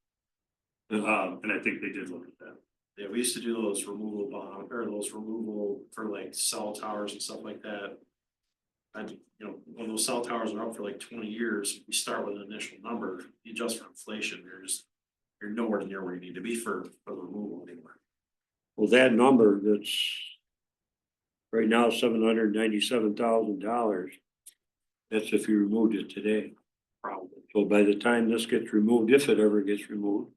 And I think they did look at that. Yeah, we used to do those removal bond, or those removal for like cell towers and stuff like that. And, you know, when those cell towers are up for like 20 years, we start with an initial number, you adjust for inflation, you're nowhere near where you need to be for the removal anymore. Well, that number that's right now $797,000. That's if you removed it today. Probably. So by the time this gets removed, if it ever gets removed,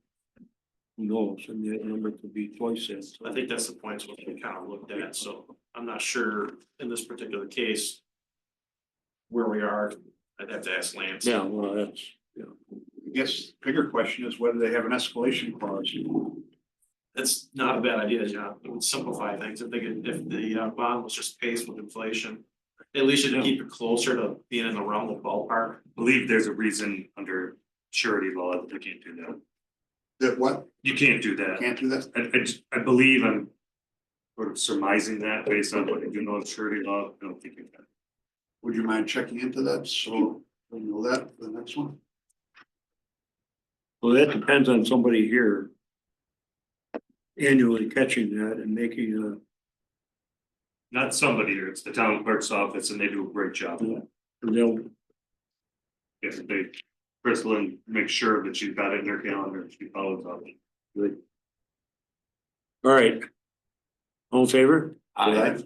who knows, and that number could be twice that. I think that's the points what we kind of looked at, so I'm not sure in this particular case where we are. I'd have to ask Lance. Yeah, well, that's, yeah. I guess bigger question is whether they have an escalation clause. That's not a bad idea, John. It would simplify things. I think if the bond was just paced with inflation, at least it'd keep it closer to being in the realm of ballpark. I believe there's a reason under surety law that they can't do that. That what? You can't do that. Can't do that? I believe I'm sort of surmising that based on what I do know of surety law. I don't think you can. Would you mind checking into that? So we know that for the next one. Well, that depends on somebody here annually catching that and making Not somebody here, it's the town clerk's office, and they do a great job of that. they'll, Yes, they, Crystalline makes sure that she's got it in her calendar, she follows up. good. All right. All in favor? Aye.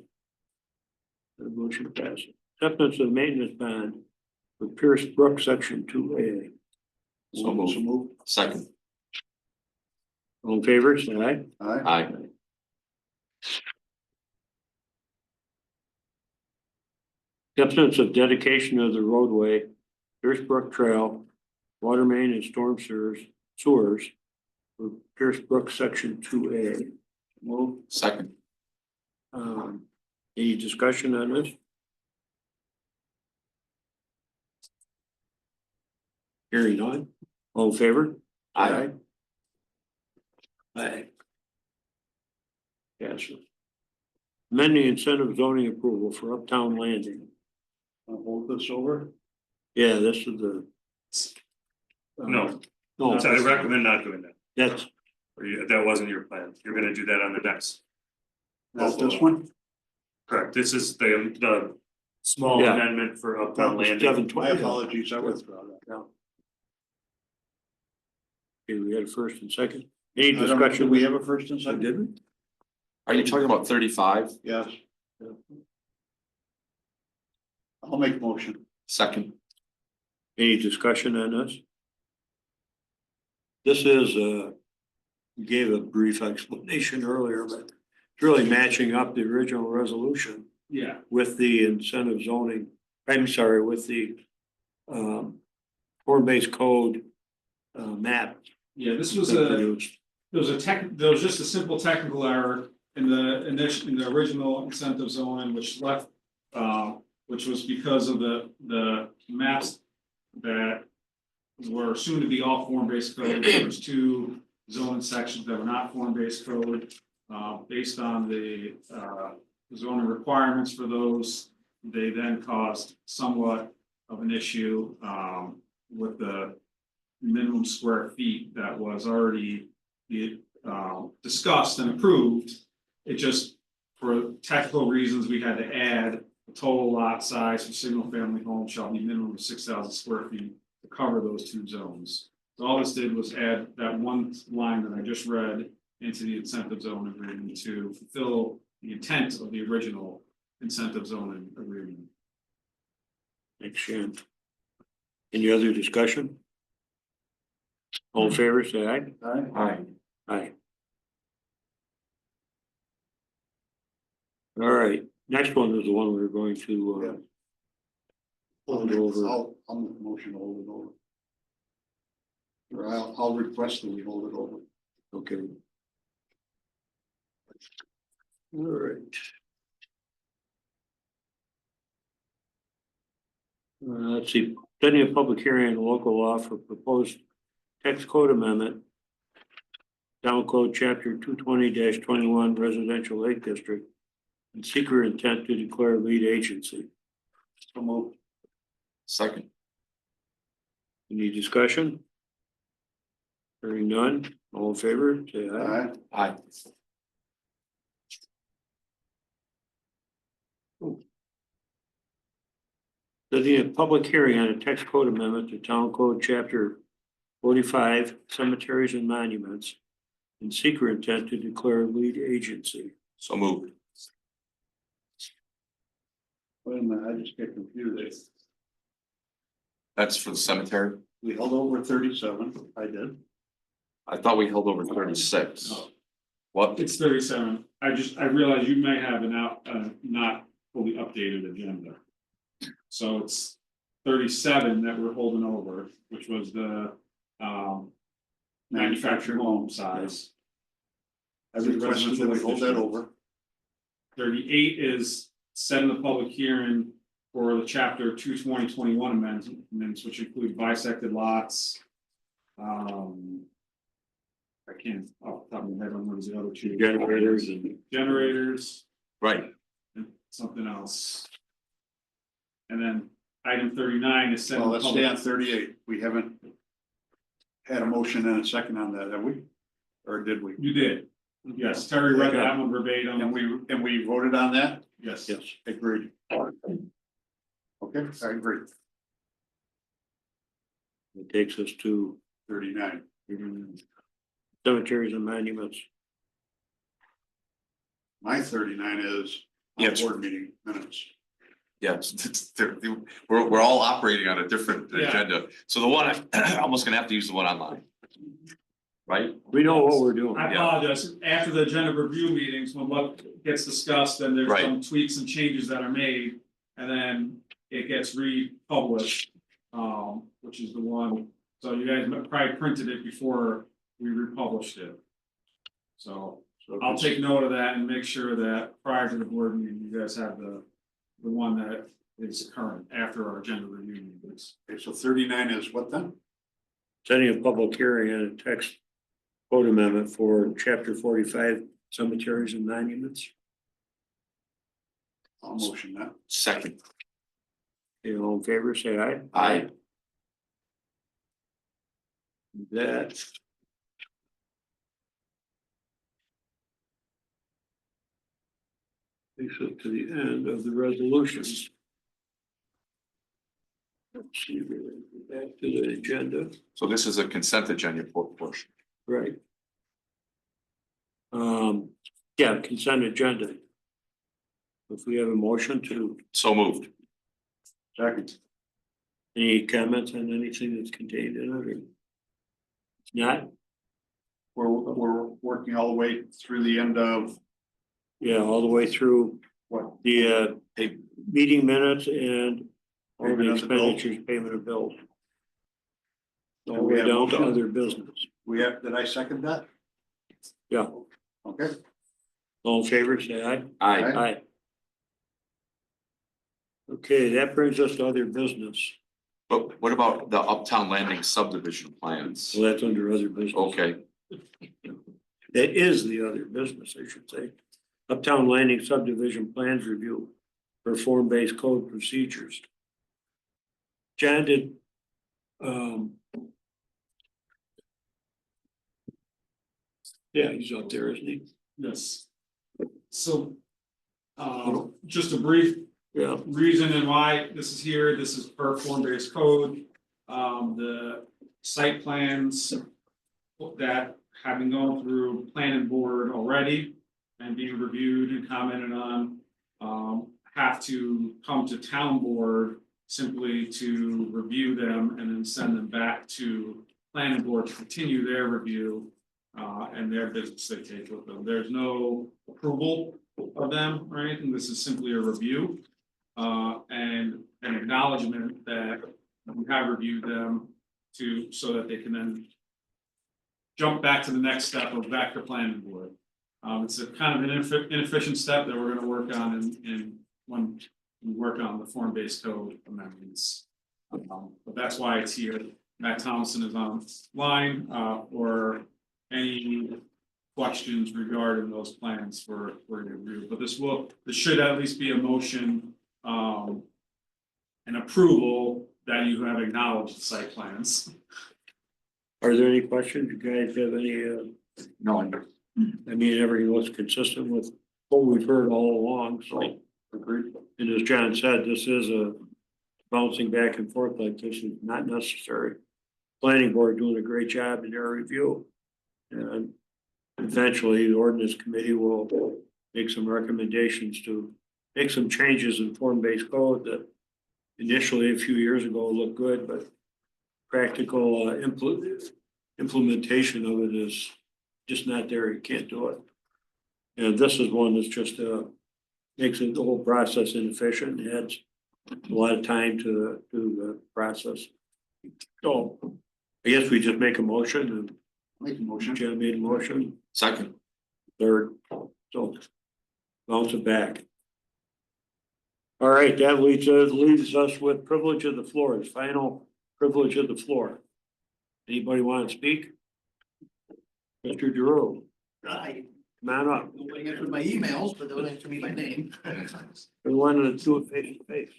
The motion passes. Acceptance of maintenance bond for Pierce Brook, section 2A. So moved. Second. All in favor, say aye. Aye. Acceptance of dedication of the roadway, Pierce Brook Trail, water main and storm sewers for Pierce Brook, section 2A. Move. Second. Any discussion on this? Hearing none. All in favor? Aye. Aye. Yes. Amending incentive zoning approval for Uptown Landing. Hold this over. Yeah, this is the. No. No, So I recommend not doing that. that's, That wasn't your plan. You're gonna do that on the next. Not this one? Correct. This is the small Yeah. amendment for Uptown Landing. 720. My apologies, I withdraw that. Yeah. Okay, we had a first and second. Any Do discussion? we have a first and Oh, second? did we? Are you talking about 35? Yes. I'll make a motion. Second. Any discussion on this? This is, gave a brief explanation earlier, but it's really matching up the original resolution Yeah, with the incentive zoning, I'm sorry, with the form-based code map. yeah, this was that a, produced. there was just a simple technical error in the original incentive zone, which left, which was because of the maps that were soon to be all form-based code. There was 2 zoning sections that were not form-based code. Based on the zoning requirements for those, they then caused somewhat of an issue with the minimum square feet that was already discussed and approved. It just, for technical reasons, we had to add the total lot size for single family home shall be minimum of 6,000 square feet to cover those 2 zones. So all this did was add that one line that I just read into the incentive zone agreement to fulfill the intent of the original incentive zone agreement. Thanks, Shan. Any other discussion? All in favor, say aye. Aye. Aye. All right, next one is the one we're going to, hold over. I'll make a motion to hold it over. Or I'll request that we hold it over. Okay. All right. Let's see, setting a public hearing on local law for proposed text code amendment. Town Code Chapter 220-21 Residential Lake District. And seeker intent to declare lead agency. So moved. Second. Any discussion? Hearing none, all in favor, say aye. Aye. Aye. Setting a public hearing on a text code amendment to Town Code Chapter 45 Cemeteries and Monuments. And seeker intent to declare lead agency. So moved. Wait a minute, I just get confused. That's for the cemetery. We held over 37, I did. I thought we held over 36. No. What? It's 37. I realize you may have not fully updated agenda. So it's 37 that we're holding over, which was the manufactured home size. I requested that we hold that over. 38 is setting the public hearing for the chapter 220-21 amendments, which include bisected lots. I can't, off the top of my head, remember the other 2. Generators and. Generators Right. and something else. And then item 39 is setting. Well, the let's public- stay on 38. We haven't had a motion and a second on that, have we? Or did we? You did. Yes, Terry read that one verbatim. And we voted on that? Yes. Yes. Agreed. Okay, I agree. It takes us to 39. cemeteries and monuments. My 39 is Yes. board meeting minutes. Yes, we're all operating on a different Yeah. agenda. So the one, I'm almost gonna have to use the one online. Right? We know what we're doing. I apologize, after the agenda review meetings, when what gets discussed, then there's Right. some tweaks and changes that are made. And then it gets republished, which is the one, so you guys probably printed it before we republished it. So I'll take note of that and make sure that prior to the board meeting, you guys have the one that is current after our agenda review meetings. Okay, so 39 is what then? Setting a public hearing and a text code amendment for chapter 45 cemeteries and monuments. I'll motion that. Second. Okay, all in favor, say aye. Aye. That. Takes us to the end of the resolutions. Let's see, back to the agenda, So this is a consent agenda portion. right? Yeah, consent agenda. If we have a motion to, So moved. Second. any comments on anything that's contained in it, or? If not, We're working all the way through the end of yeah, all the way through what? the meeting minutes and all Payment the of the bills. expenditures, payment of bills. All the we way have down to motion? other business. Did I second that? Yeah, Okay. all in favor, say aye. Aye. Aye. Okay, that brings us to other business. But what about the Uptown Landing subdivision plans? Well, that's under other business. Okay, That is the other business, I should say. Uptown Landing subdivision plans review for form-based code procedures. John did, yeah, he's up there, isn't he? Yes. So, just a brief Yeah, reason and why this is here, this is per form-based code. The site plans that have been going through planning board already and being reviewed and commented on, have to come to town board simply to review them and then send them back to planning board to continue their review, and their business they take with them. There's no approval of them or anything. This is simply a review. And an acknowledgement that we have reviewed them so that they can then jump back to the next step of back to planning board. It's a kind of an inefficient step that we're gonna work on in when we work on the form-based code amendments. But that's why it's here. Matt Thompson is online, for any questions regarding those plans for review. But this should at least be a motion, an approval that you have acknowledged the site plans. are there any questions? You guys have any, no, I mean, everything looks consistent with what we've heard all along, so. Agreed. And as John said, this is a bouncing back and forth like this is not necessary. Planning board doing a great job in their review. And eventually the ordinance committee will make some recommendations to make some changes in form-based code that initially a few years ago looked good, but practical implementation of it is just not there. You can't do it. And this is one that's just makes the whole process inefficient, adds a lot of time to the process. So I guess we just make a motion and Make a motion. John made a motion, second. third, so bounce it back. All right, that leaves us with privilege of the floor, it's final privilege of the floor. Anybody want to speak? Mr. Giroux, I, come on up. nobody answered my emails, but they'll answer me by name. We wanted to do it face to face.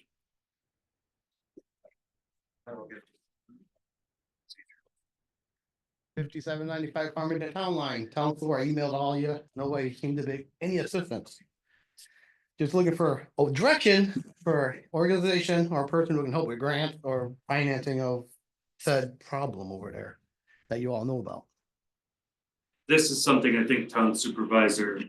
5795 Farmington Town Line, town floor, I emailed all you, nobody seemed to be any assistance. Just looking for a direction for organization or person who can help with grant or financing of said problem over there that you all know about. This is something I think town supervisor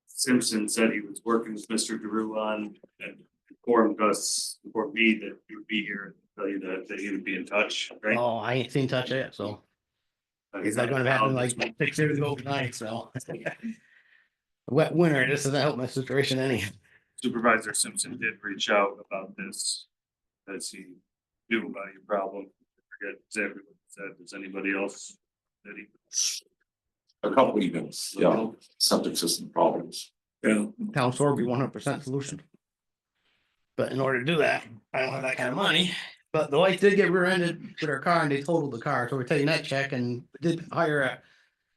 Simpson said he was working with Mr. Giroux on, and informed me that you would be here, tell you that he would be in touch, right? Oh, I ain't seen touch yet, so it's not gonna happen like 6 years ago tonight, so. Wet winter, this doesn't help my situation any. Supervisor Simpson did reach out about this, as he knew about your problem. I forget exactly what he said. Does anybody else? That he? A couple emails, yeah, septic system problems. Yeah, Town store will be 100% solution. But in order to do that, I don't have that kind of money. But the wife did get rear-ended with her car and they totaled the car, so we're taking that check and did hire a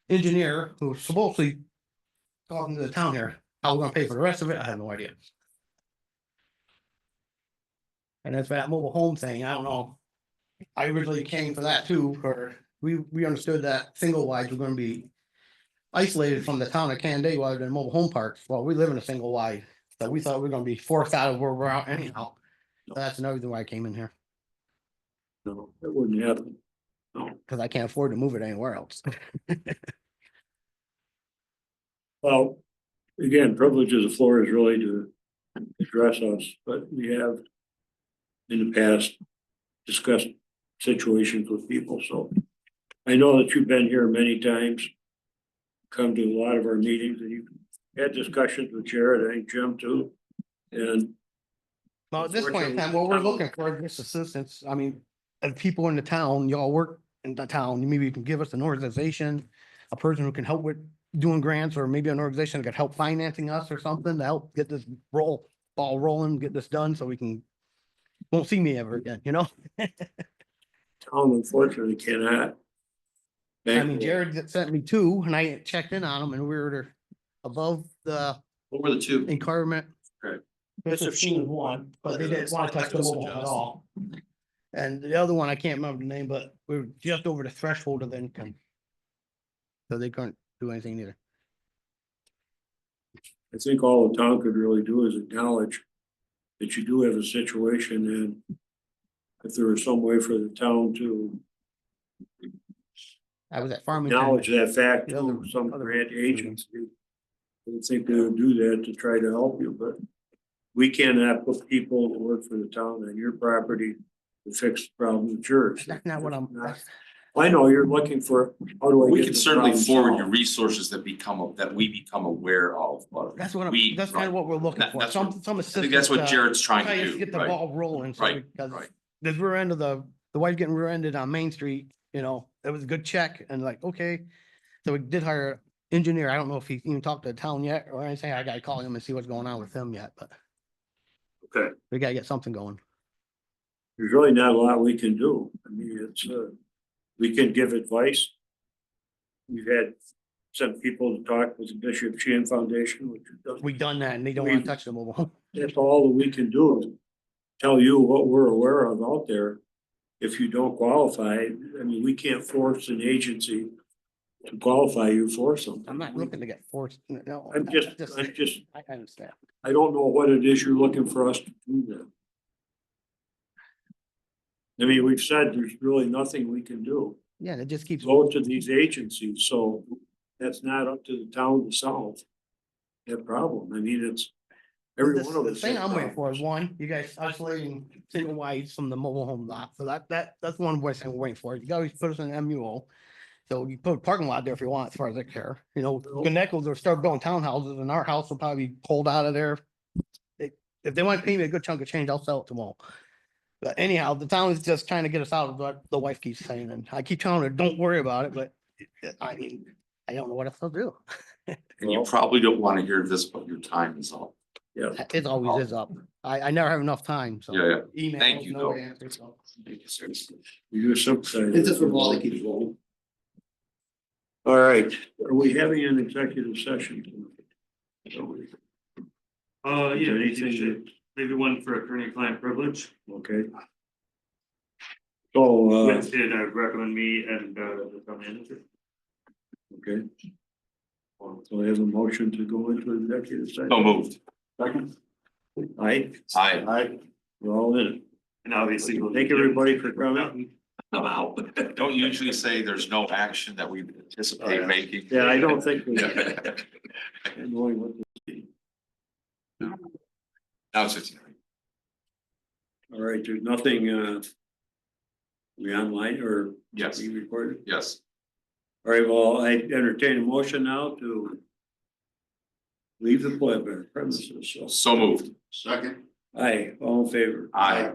engineer who was supposedly talking to the town here. How we're gonna pay for the rest of it, I have no idea. And as for that mobile home thing, I don't know. I originally came for that too, for, we understood that single wides were gonna be isolated from the town of Canandaigua than mobile home parks. Well, we live in a single wide, so we thought we were gonna be forced out of where we're out anyhow. So that's another reason why I came in here, no, that wouldn't happen. because I can't afford to move it anywhere else. Well, again, privilege of the floor is really to address us, but we have in the past discussed situations with people, so I know that you've been here many times, come to a lot of our meetings, and you've had discussions with Jared, I think Jim too, and Well, at this point in time, what we're looking for is just assistance. I mean, as people in the town, y'all work in the town, maybe you can give us an organization, a person who can help with doing grants, or maybe an organization that could help financing us or something to help get this ball rolling, get this done so we can, won't see me ever again, you know? town unfortunately cannot. I mean, Jared sent me two and I checked in on them and we were above the What were the two? increment. Okay. Bishop Sheen was one, but they didn't want to touch the mobile home at all. And the other one, I can't remember the name, but we were just over the threshold of income. So they couldn't do anything either. I think all the town could really do is acknowledge that you do have a situation, and if there was some way for the town to I was at Farmington. acknowledge that fact The other- to some other- grant agency, I would think they would do that to try to help you, but we cannot put people that work for the town on your property to fix the problem with yours. That's not what I'm. I know you're looking for, how do I We get can the certainly problem forward you solved? resources that we become aware of, but. That's what we- I'm, that's kind of what we're looking That- for. that's Some what- assistance. I think that's what Jared's trying try to do, Get the right? ball rolling. So Right, because right. There's rear end of the wife getting rear-ended on Main Street, you know, it was a good check and like, okay. So we did hire an engineer. I don't know if he even talked to the town yet or anything. I gotta call him and see what's going on with him yet, but Okay, we gotta get something going. there's really not a lot we can do. I mean, it's, we can give advice. We've had some people to talk with the Bishop Sheehan Foundation, which is done. We done that and they don't wanna touch the mobile home. That's all that we can do. Tell you what we're aware of out there. If you don't qualify, I mean, we can't force an agency to qualify you for something. I'm not looking to get forced. No. I'm just, I understand. I don't know what it is you're looking for us to do then. I mean, we've said there's really nothing we can do. Yeah, it just keeps. Go to these agencies, so that's not up to the town to solve that problem. I mean, it's every one of The us. thing has I'm waiting for problems. is one, you guys isolating single wides from the mobile home lot. So that's one voice I'm waiting for. You always put us in MUO. So you put a parking lot there if you want, as far as I care. You know, Connecticut's will start building townhouses and our house will probably be pulled out of there. If they want to pay me a good chunk of change, I'll sell it to them all. But anyhow, the town is just trying to get us out of what the wife keeps saying, and I keep telling her, don't worry about it, but I mean, I don't know what else to do. And you probably don't want to hear this, but your time is up. Yeah. It always is up. I never have enough time, so. Yeah, Emails, Thank you, no though. answers, so. Thank you, seriously. You do sympathize. It's just for all that keeps rolling. All right, are we having an executive session tonight? Yeah, Anything maybe one for attorney-client privilege. Okay. So, Yes, did recommend me and the town manager. okay. So I have a motion to go into executive session. So moved. Second. Aye. Aye. Aye. We're all in it. And obviously. Thank everybody for coming. I'm out. Don't usually say there's no action that we anticipate making. Yeah, I don't think we. Knowing what Now it's 59. All right, there's nothing, we online or Yes, be recorded? yes. All right, well, I entertain a motion now to leave the premises, so. So moved. Second. Aye, all in favor? Aye.